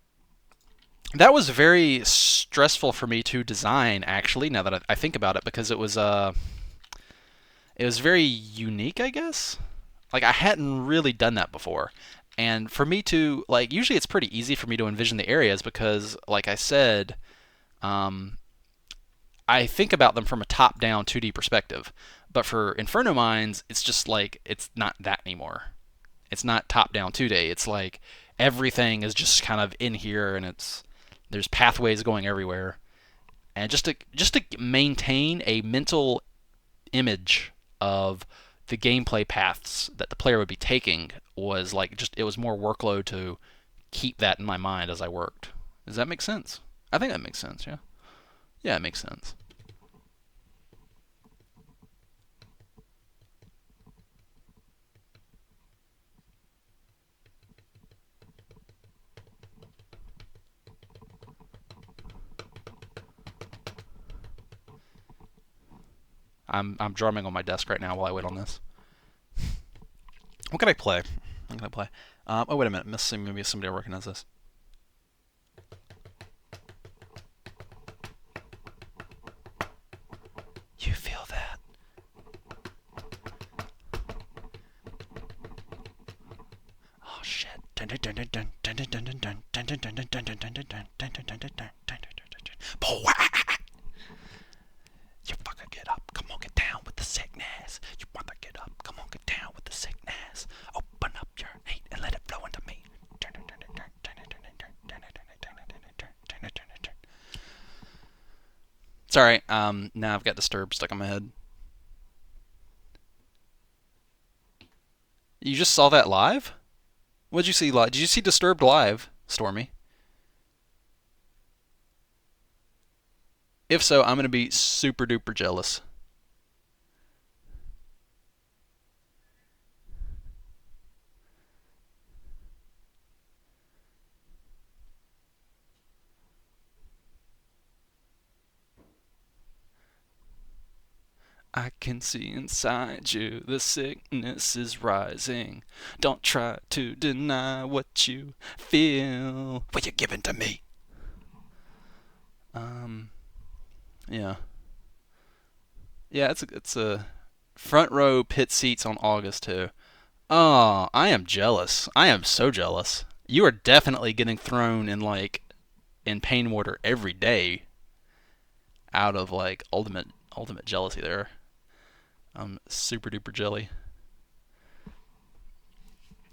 that was very stressful for me to design. Actually, now that I think about it, because it was very unique, I guess. Like I hadn't really done that before. And for me to like, usually it's pretty easy for me to envision the areas because, like I said, um, I think about them from a top-down 2D perspective. But for Inferno Mines, it's just like it's not that anymore. It's not top-down 2D. It's like everything is just kind of in here, and there's pathways going everywhere. And just to maintain a mental image of the gameplay paths that the player would be taking was like just it was more workload to keep that in my mind as I worked. Does that make sense? I think that makes sense. Yeah. Yeah, it makes sense. I'm drumming on my desk right now while I wait on this. What can I play? What can I play? Oh wait a minute, maybe somebody will recognize this. You fucker get up. Come on, get down with the sickness. You mother get up. Come on, get down with the sickness. Open up your hate and let it flow into me. Sorry, now I've got Disturbed stuck in my head. You just saw that live? What'd you see live? Did you see Disturbed live, Stormy? If so, I'm going to be super duper jealous. I can see inside you, the sickness is rising. Don't try to deny what you feel. What you giving to me? Yeah. Yeah, it's a front row pit seats on August too. Oh, I am jealous. I am so jealous. You are definitely getting thrown in like in pain water every day out of like ultimate jealousy there. I'm super duper jelly.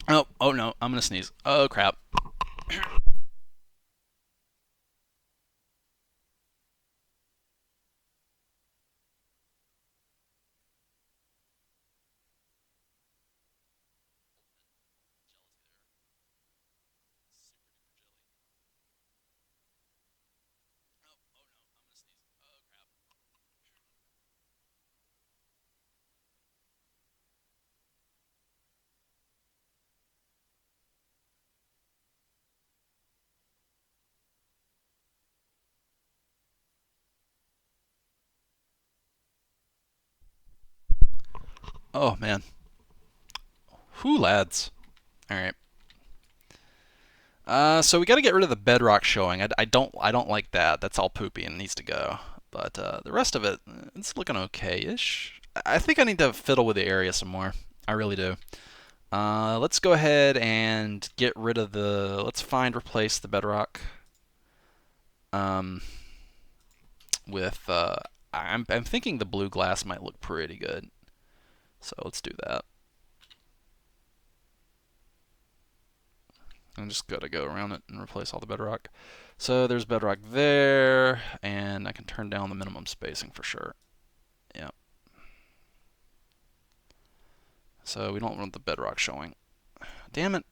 Oh no, I'm gonna sneeze. Oh crap. Oh man. Whew, lads. All right. So we got to get rid of the bedrock showing. I don't like that. That's all poopy and needs to go. But the rest of it, it's looking okay-ish. I think I need to fiddle with the area some more. I really do. Let's go ahead and get rid of the. Let's replace the bedrock. Um, with I'm thinking the blue glass might look pretty good. So let's do that. I'm just gotta go around it and replace all the bedrock. So there's bedrock there, and I can turn down the minimum spacing for sure. Yeah. So we don't want the bedrock showing. Damn it.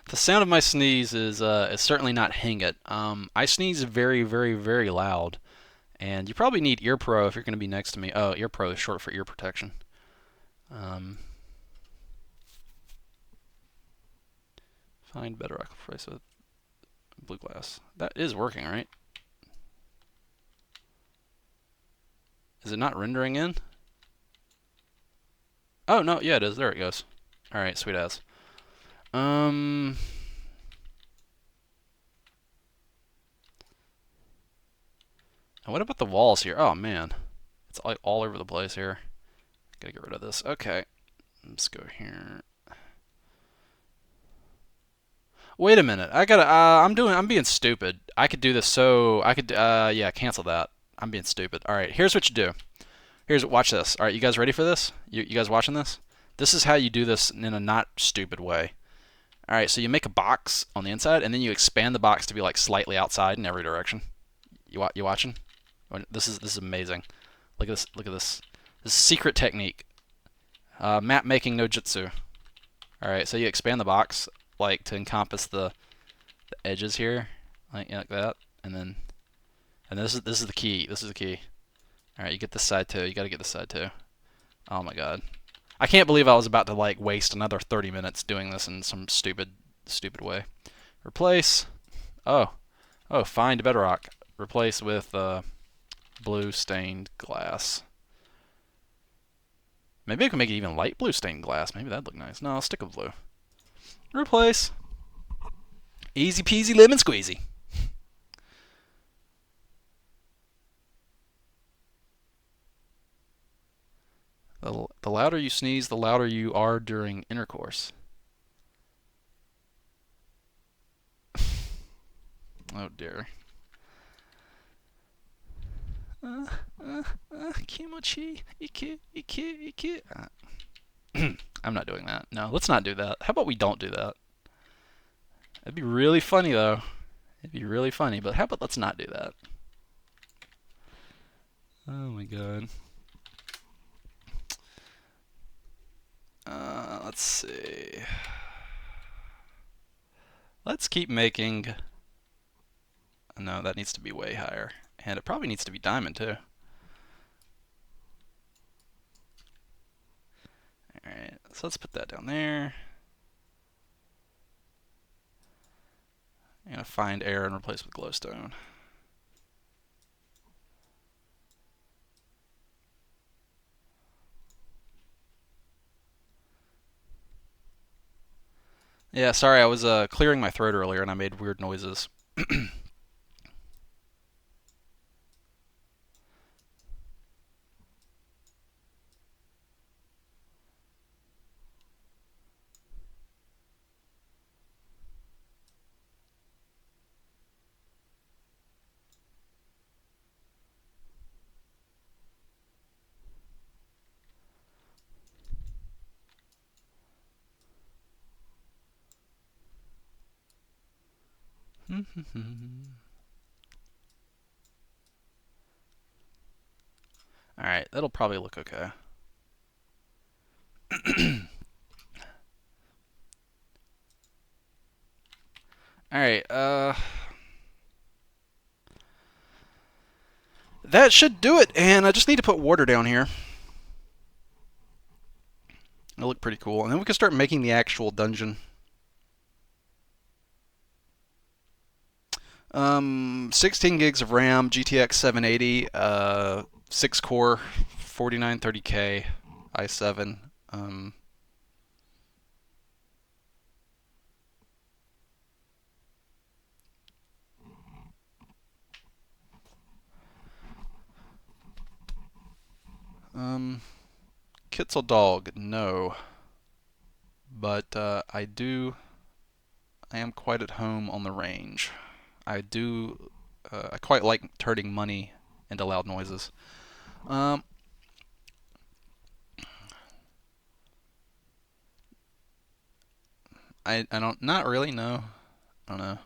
The sound of my sneeze is certainly not hang it. I sneeze very, very, very loud, and you probably need ear pro if you're going to be next to me. Oh, ear pro is short for ear protection. Find bedrock replace with blue glass. That is working, right? Is it not rendering in? Oh no, yeah it is. There it goes. All right, sweet ass. And what about the walls here? Oh man, it's all over the place here. Gotta get rid of this. Okay, let's go here. Wait a minute. I gotta. I'm being stupid. I could do this. So I could. Yeah, cancel that. I'm being stupid. All right. Here's what you do. Watch this. All right, you guys ready for this? You guys watching this? This is how you do this in a not stupid way. All right. So you make a box on the inside, and then you expand the box to be like slightly outside in every direction. You watching? This is amazing. Look at this. Look at this. This is secret technique. Map making no jutsu. All right. So you expand the box like to encompass the edges here, like that, and this is the key. This is the key. All right, you get this side too. You got to get this side too. Oh my god, I can't believe I was about to like waste another 30 minutes doing this in some stupid way. Replace. Oh, find bedrock. Replace with blue stained glass. Maybe I can make it even light blue stained glass. Maybe that'd look nice. No, I'll stick with blue. Replace. Easy peasy lemon squeezy. The louder you sneeze, the louder you are during intercourse. Oh dear. Kimochi, iki, iki, iki. I'm not doing that. No, let's not do that. How about we don't do that? It'd be really funny though. It'd be really funny, but how about let's not do that? Oh my god. Let's see. Let's keep making. No, that needs to be way higher. And it probably needs to be diamond too. Alright, so let's put that down there. I'm going to find air and replace with glowstone. Yeah, sorry, I was clearing my throat earlier and I made weird noises. Alright, that'll probably look okay. Alright, that should do it, and I just need to put water down here. It'll look pretty cool, and then we can start making the actual dungeon. 16 gigs of RAM, GTX 780, 6 core, 4930K, i7. Kitzel dog, no. But I am quite at home on the range. I quite like turning money into loud noises. Um, I don't, not really, no. I don't know.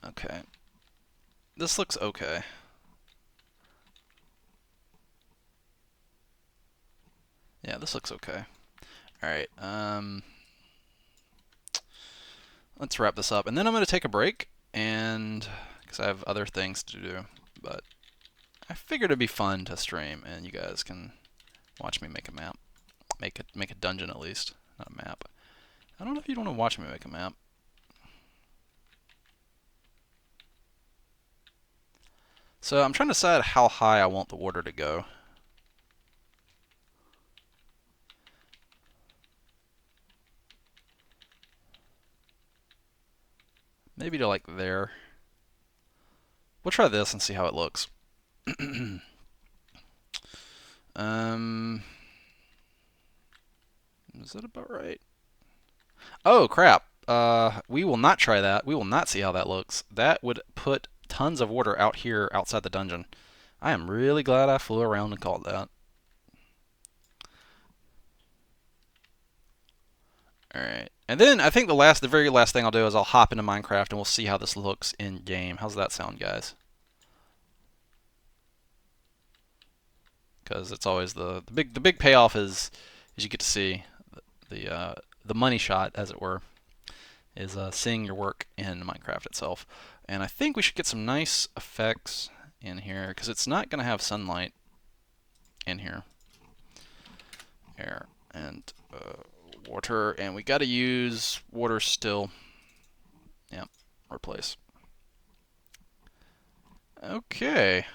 Okay. This looks okay. Yeah, this looks okay. Alright, let's wrap this up. And then I'm going to take a break, and because I have other things to do. But I figured it'd be fun to stream, and you guys can watch me make a map. Make a dungeon at least, not a map. I don't know if you'd want to watch me make a map. So I'm trying to decide how high I want the water to go. Maybe to like there. We'll try this and see how it looks. Is that about right? Oh crap! We will not try that. We will not see how that looks. That would put tons of water out here outside the dungeon. I am really glad I flew around and called that. Alright. And then I think the very last thing I'll do is I'll hop into Minecraft and we'll see how this looks in game. How's that sound, guys? Because it's always the big payoff is you get to see the money shot, as it were, is seeing your work in Minecraft itself. And I think we should get some nice effects in here because it's not going to have sunlight in here. Air and water, and we got to use water still. Yep, replace. Okay.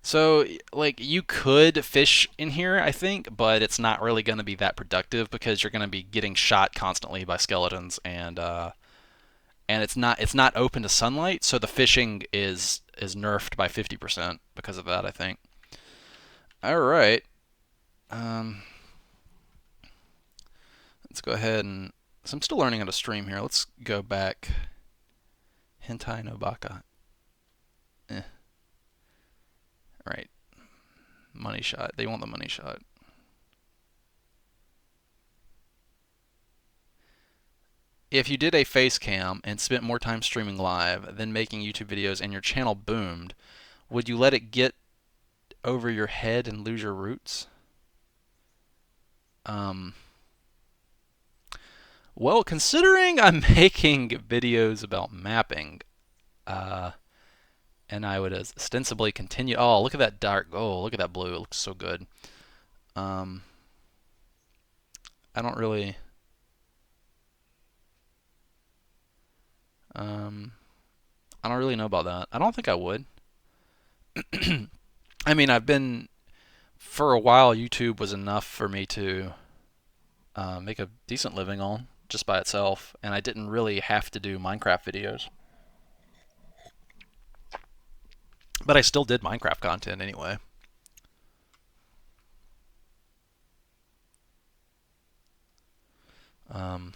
So, like, you could fish in here, I think, but it's not really going to be that productive because you're going to be getting shot constantly by skeletons, and it's not open to sunlight, so the fishing is nerfed by 50% because of that, I think. All right, um, let's go ahead and. So I'm still learning how to stream here. Let's go back. Hentai no baka. Eh. Right. Money shot. They want the money shot. If you did a face cam and spent more time streaming live than making YouTube videos and your channel boomed, would you let it get over your head and lose your roots? Um, well, considering I'm making videos about mapping, uh, and I would ostensibly continue. Oh, look at that dark. Oh, look at that blue. It looks so good. Um, I don't really. Um, I don't really know about that. I don't think I would. I mean, I've been for a while. YouTube was enough for me to make a decent living on just by itself, and I didn't really have to do Minecraft videos. But I still did Minecraft content anyway. Um,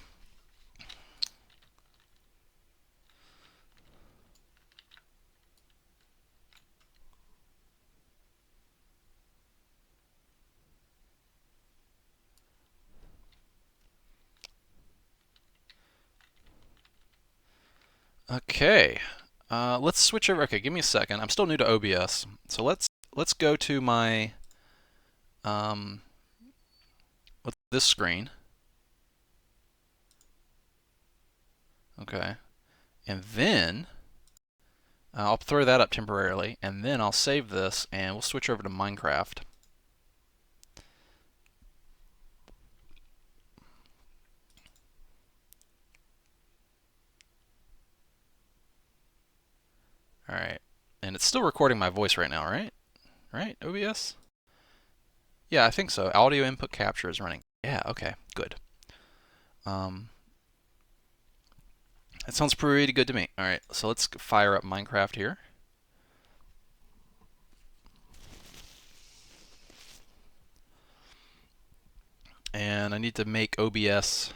okay, let's switch over. Okay, give me a second. I'm still new to OBS, so let's go to my um, this screen. Okay, and then I'll throw that up temporarily, and then I'll save this, and we'll switch over to Minecraft. All right, and it's still recording my voice right now, right? Right, OBS? Yeah, I think so. Audio input capture is running. Yeah, okay, good. Um, that sounds pretty good to me. All right, so let's fire up Minecraft here. And I need to make OBS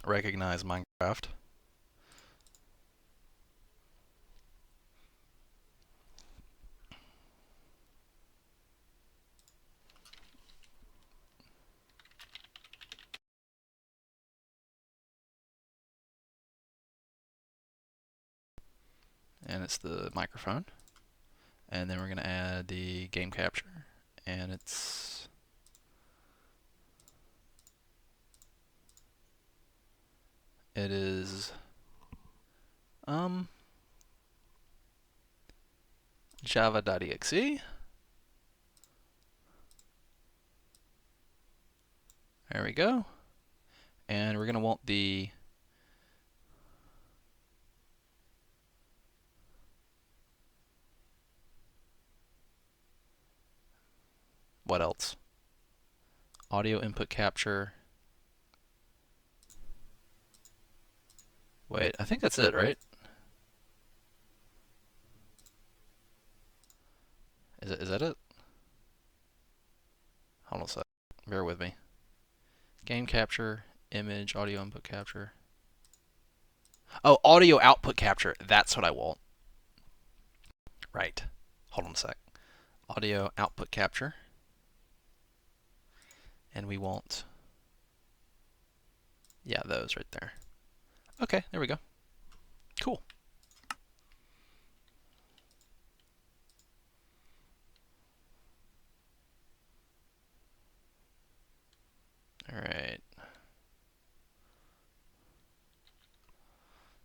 recognize Minecraft. And it's the microphone. And then we're going to add the game capture. And it is java.exe. There we go. And we're going to want the what else? Audio input capture. Wait, I think that's it, right? Is that it? Hold on a sec. Bear with me. Game capture, image, audio input capture. Oh, audio output capture. That's what I want. Right. Hold on a sec. Audio output capture. And we want, yeah, those right there. Okay, there we go. Cool. All right.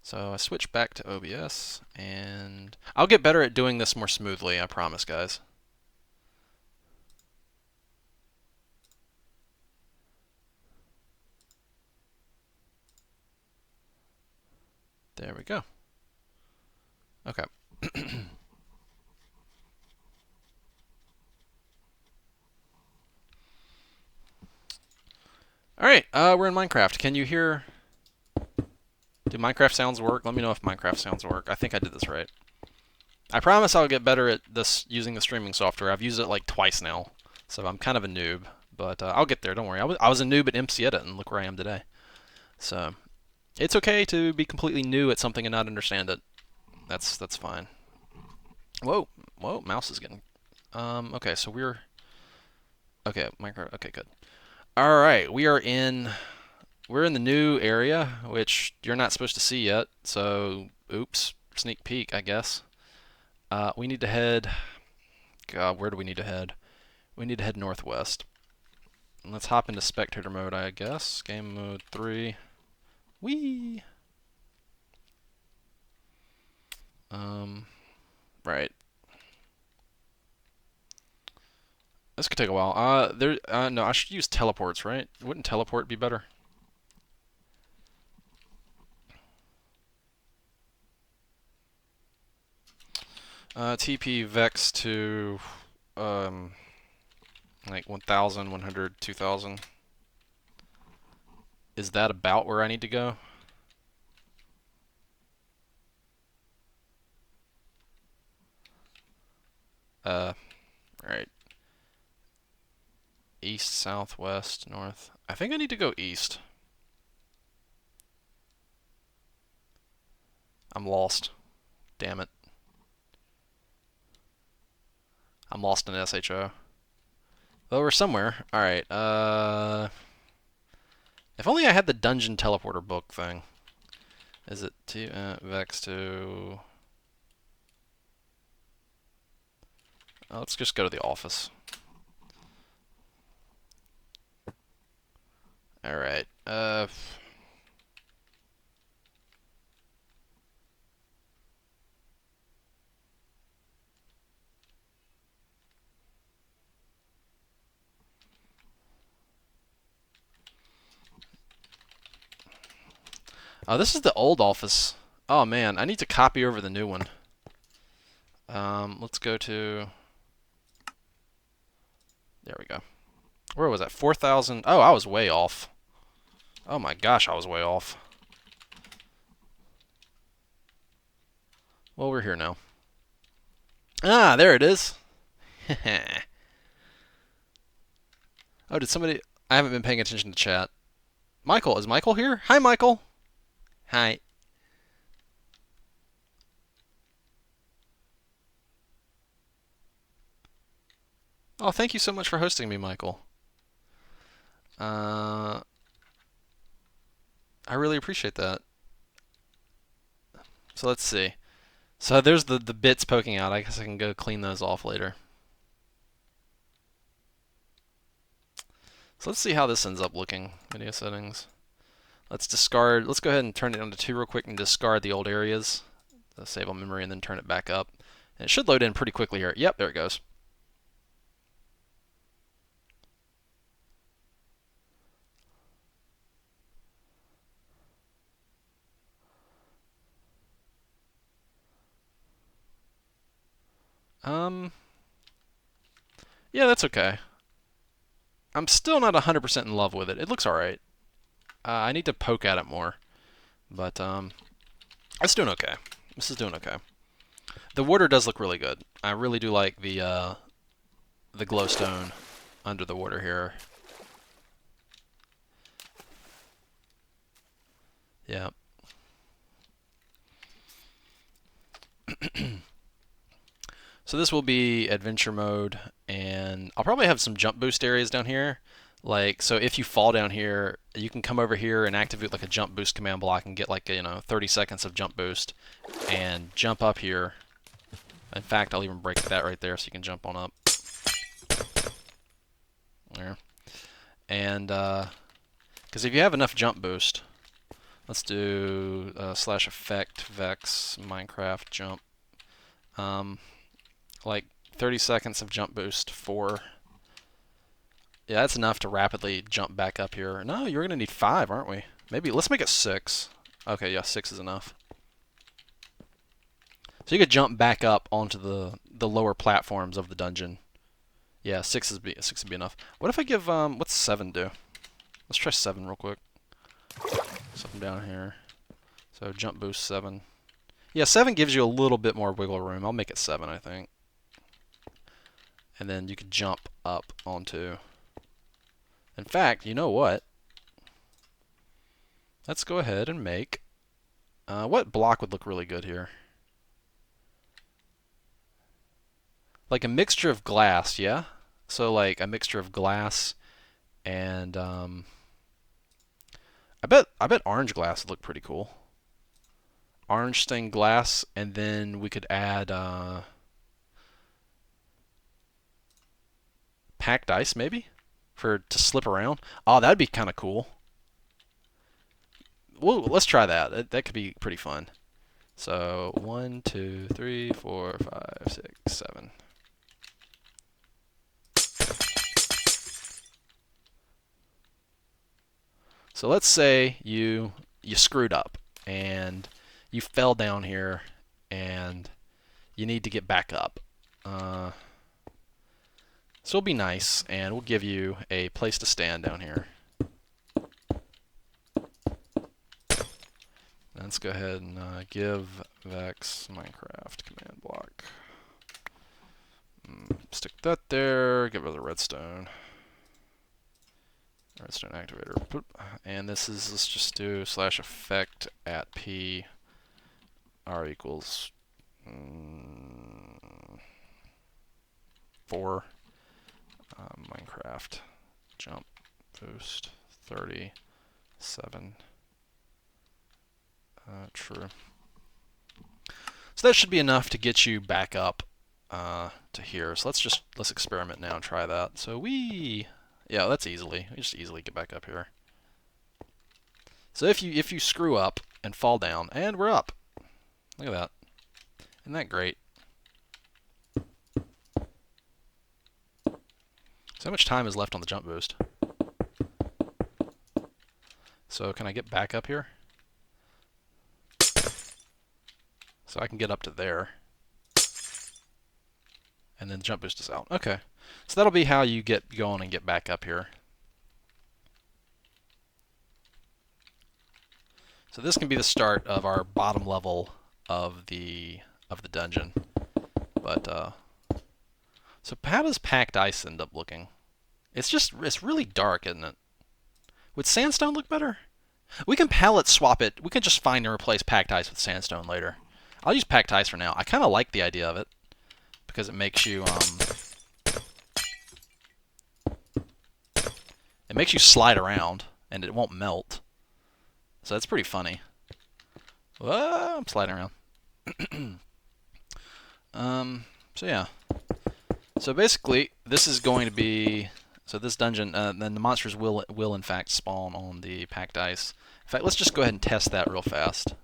So I switch back to OBS, and I'll get better at doing this more smoothly, I promise, guys. There we go. Okay. Alright, we're in Minecraft. Can you hear... Do Minecraft sounds work? Let me know if Minecraft sounds work. I think I did this right. I promise I'll get better at this using the streaming software. I've used it like twice now, so I'm kind of a noob. But I'll get there, don't worry. I was a noob at MC Edit, and look where I am today. So, it's okay to be completely new at something and not understand it. That's fine. Whoa, whoa, mouse is getting... okay, so we're... Okay, Minecraft, okay, good. Alright, we're in the new area, which you're not supposed to see yet, so oops, sneak peek, I guess. We need to head... God, where do we need to head? We need to head northwest. Let's hop into spectator mode, I guess. Game mode 3. Whee! Right. This could take a while. No, I should use teleports, right? Wouldn't teleport be better? TP Vechs to, like 1,000, 100, 2,000. Is that about where I need to go? Right. East, south, west, north. I think I need to go east. I'm lost. Damn it. I'm lost in SHO. Well, we're somewhere. Alright, if only I had the dungeon teleporter book thing. Is it Vechs to... let's just go to the office. Alright, oh, this is the old office. Oh man, I need to copy over the new one. Let's go to... There we go. Where was that? 4,000... Oh, I was way off. Oh my gosh, I was way off. Well, we're here now. Ah, there it is. Oh, did somebody... I haven't been paying attention to chat. Michael, is Michael here? Hi, Michael. Hi. Oh, thank you so much for hosting me, Michael. I really appreciate that. So let's see. So there's the bits poking out. I guess I can go clean those off later. So let's see how this ends up looking. Video settings. Let's discard. Let's go ahead and turn it down to 2 real quick and discard the old areas. Save on memory and then turn it back up. And it should load in pretty quickly here. Yep, there it goes. Yeah, that's okay. I'm still not 100% in love with it. It looks alright. I need to poke at it more. But, it's doing okay. This is doing okay. The water does look really good. I really do like the glowstone under the water here. Yeah. So this will be adventure mode, and I'll probably have some jump boost areas down here. Like, so if you fall down here, you can come over here and activate like a jump boost command block and get like, 30 seconds of jump boost and jump up here. In fact, I'll even break that right there so you can jump on up. There. And, because if you have enough jump boost, let's do /effect Vechs Minecraft jump. Like 30 seconds of jump boost for... Yeah, that's enough to rapidly jump back up here. No, you're going to need 5, aren't we? Maybe, let's make it 6. Okay, yeah, 6 is enough. So you could jump back up onto the lower platforms of the dungeon. Yeah, 6 would be enough. What if I give, what's 7 do? Let's try 7 real quick. Something down here. So jump boost 7. Yeah, 7 gives you a little bit more wiggle room. I'll make it 7, I think. And then you could jump up onto. In fact, you know what? Let's go ahead and make. What block would look really good here? Like a mixture of glass, yeah? So like a mixture of glass and I bet orange glass would look pretty cool. Orange stained glass, and then we could add packed ice maybe to slip around. Oh, that'd be kind of cool. Well, let's try that. That could be pretty fun. So 1, 2, 3, 4, 5, 6, 7. So let's say you screwed up and you fell down here and you need to get back up. So it'll be nice, and we'll give you a place to stand down here. Let's go ahead and give Vechs Minecraft command block. Stick that there, get rid of the redstone. Redstone activator. And this is, let's just do /effect at p r equals 4. Minecraft jump boost 37. True. So that should be enough to get you back up to here. So let's experiment now and try that. So yeah, that's we just easily get back up here. So if you screw up and fall down, and we're up. Look at that. Isn't that great? So how much time is left on the jump boost? So can I get back up here? So I can get up to there. And then the jump boost is out. Okay. So that'll be how you get going and get back up here. So this can be the start of our bottom level of the dungeon. But so how does packed ice end up looking? It's really dark, isn't it? Would sandstone look better? We can palette swap it. We can just find and replace packed ice with sandstone later. I'll use packed ice for now. I kind of like the idea of it because it makes you slide around and it won't melt. So that's pretty funny. Whoa, I'm sliding around. So yeah. So basically, this is going to be this dungeon. Then the monsters will in fact spawn on the packed ice. In fact, let's just go ahead and test that real fast.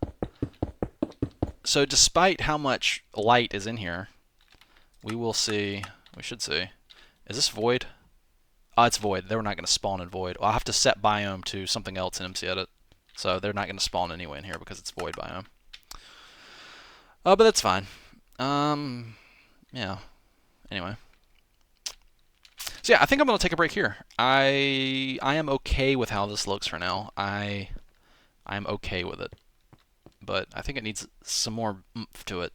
So despite how much light is in here, we should see. Is this void? Oh, it's void. They're not going to spawn in void. Well, I'll have to set biome to something else in MCEdit. So they're not going to spawn anyway in here because it's void biome. But that's fine. Yeah. Anyway. So yeah, I think I'm going to take a break here. I am okay with how this looks for now. I'm okay with it. But I think it needs some more oomph to it.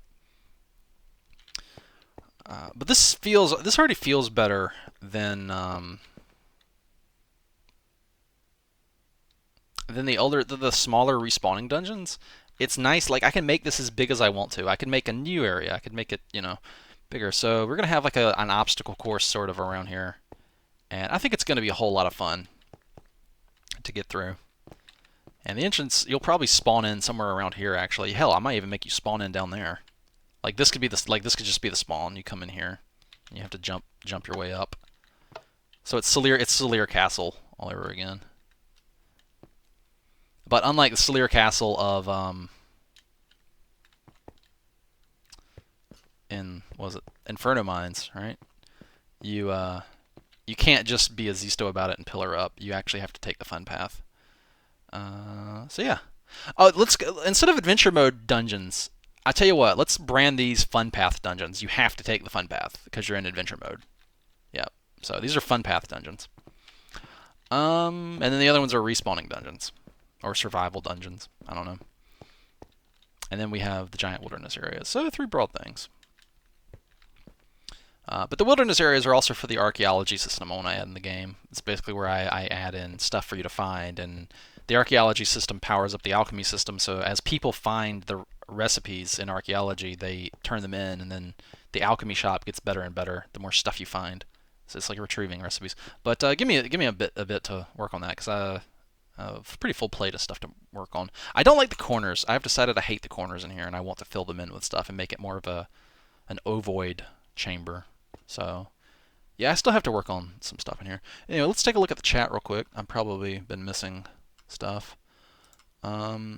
But this already feels better than the smaller respawning dungeons. It's nice. Like I can make this as big as I want to. I can make a new area. I could make it, bigger. So we're gonna have like an obstacle course sort of around here, and I think it's gonna be a whole lot of fun to get through. And the entrance, you'll probably spawn in somewhere around here. Actually, hell, I might even make you spawn in down there. Like this could just be the spawn. You come in here, and you have to jump your way up. So it's Saleer Castle all over again. But unlike the Saleer Castle of Inferno Mines, right? You can't just be a Zisto about it and pillar up. You actually have to take the fun path. So yeah. Instead of adventure mode dungeons, I tell you what, let's brand these fun path dungeons. You have to take the fun path because you're in adventure mode. Yep. So these are fun path dungeons. And then the other ones are respawning dungeons or survival dungeons. I don't know. And then we have the giant wilderness areas. So 3 broad things. But the wilderness areas are also for the archaeology system I want to add in the game. It's basically where I add in stuff for you to find, and the archaeology system powers up the alchemy system. So as people find the recipes in archaeology, they turn them in, and then the alchemy shop gets better and better the more stuff you find. So it's like retrieving recipes. But give me a bit to work on that, because I have a pretty full plate of stuff to work on. I don't like the corners. I've decided I hate the corners in here, and I want to fill them in with stuff and make it more of an ovoid chamber. So, yeah, I still have to work on some stuff in here. Anyway, let's take a look at the chat real quick. I've probably been missing stuff. Yeah,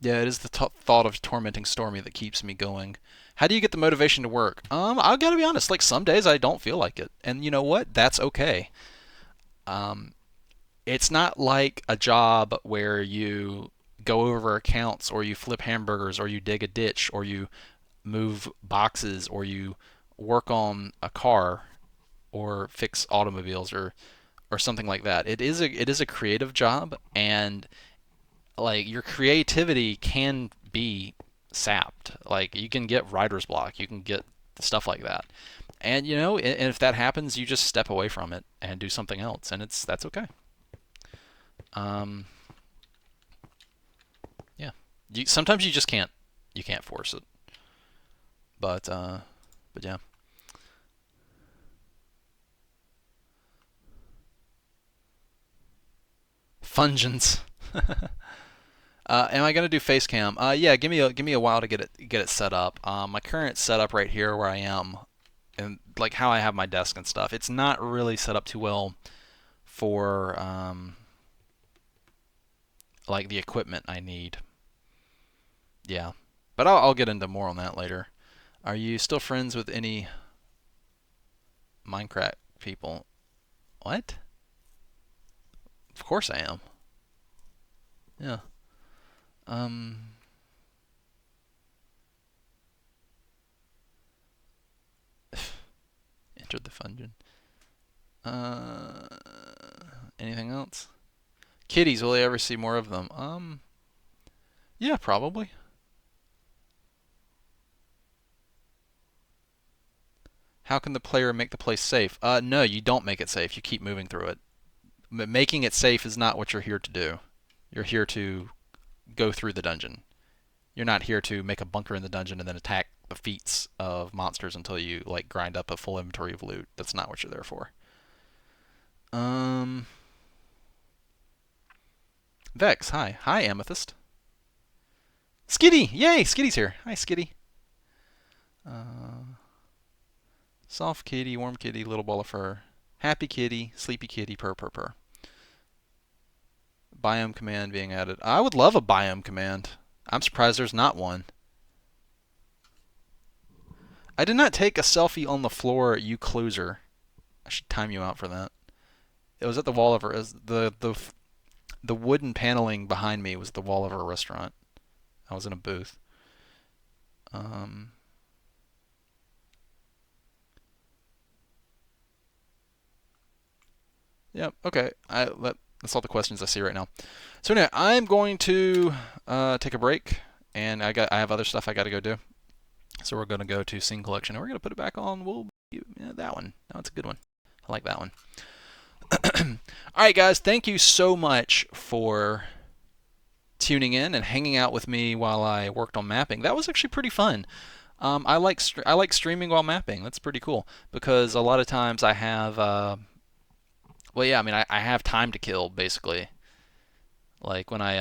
it is the thought of tormenting Stormy that keeps me going. How do you get the motivation to work? I gotta be honest. Like some days I don't feel like it, and you know what? That's okay. Um, it's not like a job where you go over accounts or you flip hamburgers or you dig a ditch or you move boxes or you work on a car or fix automobiles or something like that. It is a creative job, and like your creativity can be sapped. Like you can get writer's block, you can get stuff like that. And and if that happens, you just step away from it and do something else, and that's okay. Um, yeah. Sometimes you can't force it. But yeah. Fungens. Am I gonna do face cam? Yeah. Give me a while to get it set up. My current setup right here where I am, and like how I have my desk and stuff, it's not really set up too well for like the equipment I need. Yeah, but I'll get into more on that later. Are you still friends with any Minecraft people? What? Of course I am. Yeah. Um. Entered the fungeon. Uh. Anything else? Kitties. Will I ever see more of them? Yeah, probably. How can the player make the place safe? No, you don't make it safe. You keep moving through it. Making it safe is not what you're here to do. You're here to go through the dungeon. You're not here to make a bunker in the dungeon and then attack the feats of monsters until you like grind up a full inventory of loot. That's not what you're there for. Um, Vex, hi, Amethyst. Skitty, yay, Skitty's here. Hi, Skitty. Uh, Soft kitty, warm kitty, little ball of fur. Happy kitty, sleepy kitty, purr purr purr. Biome command being added. I would love a biome command. I'm surprised there's not one. I did not take a selfie on the floor, you closer. I should time you out for that. It was at the wall of the wooden paneling behind me was the wall of a restaurant. I was in a booth. Um, Yep. Okay. That's all the questions I see right now. So now I'm going to take a break, and I have other stuff I got to go do. So we're going to go to Scene Collection, and we're going to put it back on. That one. That one's a good one. I like that one. All right, guys. Thank you so much for tuning in and hanging out with me while I worked on mapping. That was actually pretty fun. I like streaming while mapping. That's pretty cool because a lot of times I have well, yeah, I mean, I have time to kill basically. Like when I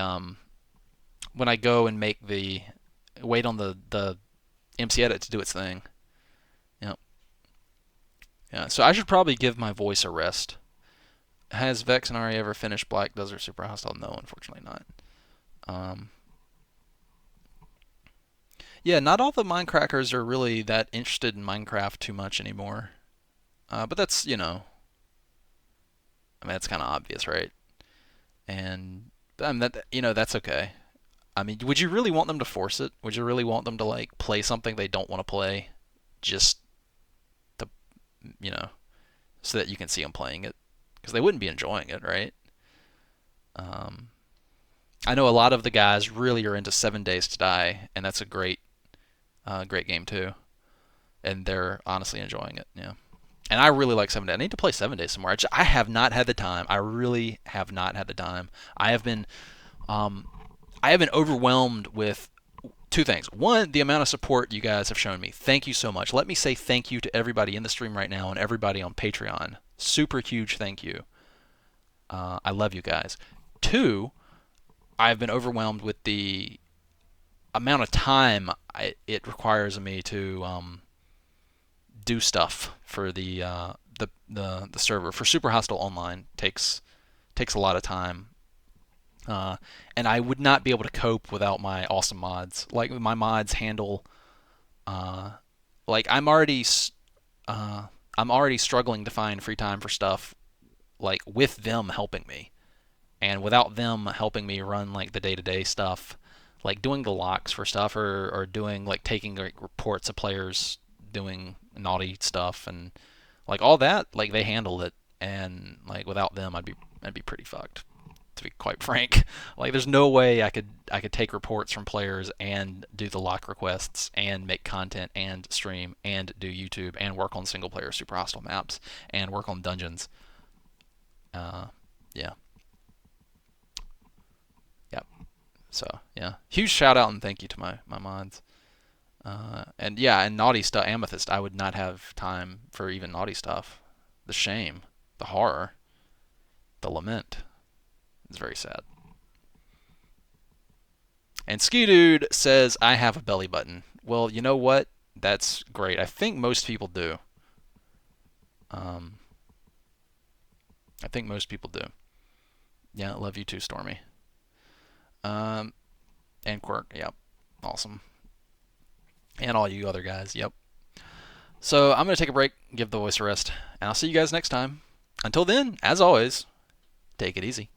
go and make the wait on the MC edit to do its thing. Yep. Yeah. So I should probably give my voice a rest. Has Vechs and Ari ever finished Black Desert Super Hostile? No, unfortunately not. Um, yeah, not all the Minecrackers are really that interested in Minecraft too much anymore. But that's I mean, that's kind of obvious, right? And that's okay. I mean, would you really want them to force it? Would you really want them to like play something they don't want to play just to, you know? so that you can see them playing it, because they wouldn't be enjoying it, right? Um, I know a lot of the guys really are into 7 Days to Die, and that's a great game too, and they're honestly enjoying it. Yeah. And I really like 7 Days. I need to play 7 Days some more. I have not had the time. I really have not had the time. I have been, um, I have been overwhelmed with two things. One, the amount of support you guys have shown me. Thank you so much. Let me say thank you to everybody in the stream right now and everybody on Patreon. Super huge thank you. I love you guys. Two, I've been overwhelmed with the amount of time it requires of me to do stuff for the server. For Super Hostile Online takes a lot of time. Uh, and I would not be able to cope without my awesome mods. Like my mods handle, uh, like uh, I'm already struggling to find free time for stuff, like with them helping me, and without them helping me run like the day-to-day stuff, like doing the locks for stuff, or doing like taking like reports of players doing naughty stuff, and like all that, like they handled it, and like without them, I'd be pretty fucked, to be quite frank. Like there's no way I could take reports from players and do the lock requests and make content and stream and do YouTube and work on single player super hostile maps and work on dungeons. Uh, yeah, yeah. So yeah, huge shout out and thank you to my mods. And yeah, and naughty stuff, Amethyst. I would not have time for even naughty stuff. The shame, the horror, the lament. It's very sad. And Ski Dude says, I have a belly button. Well, you know what? That's great. I think most people do. Um, I think most people do. Yeah, love you too, Stormy. Um, and Quirk, yep. Awesome. And all you other guys, yep. So I'm going to take a break, give the voice a rest, and I'll see you guys next time. Until then, as always, take it easy.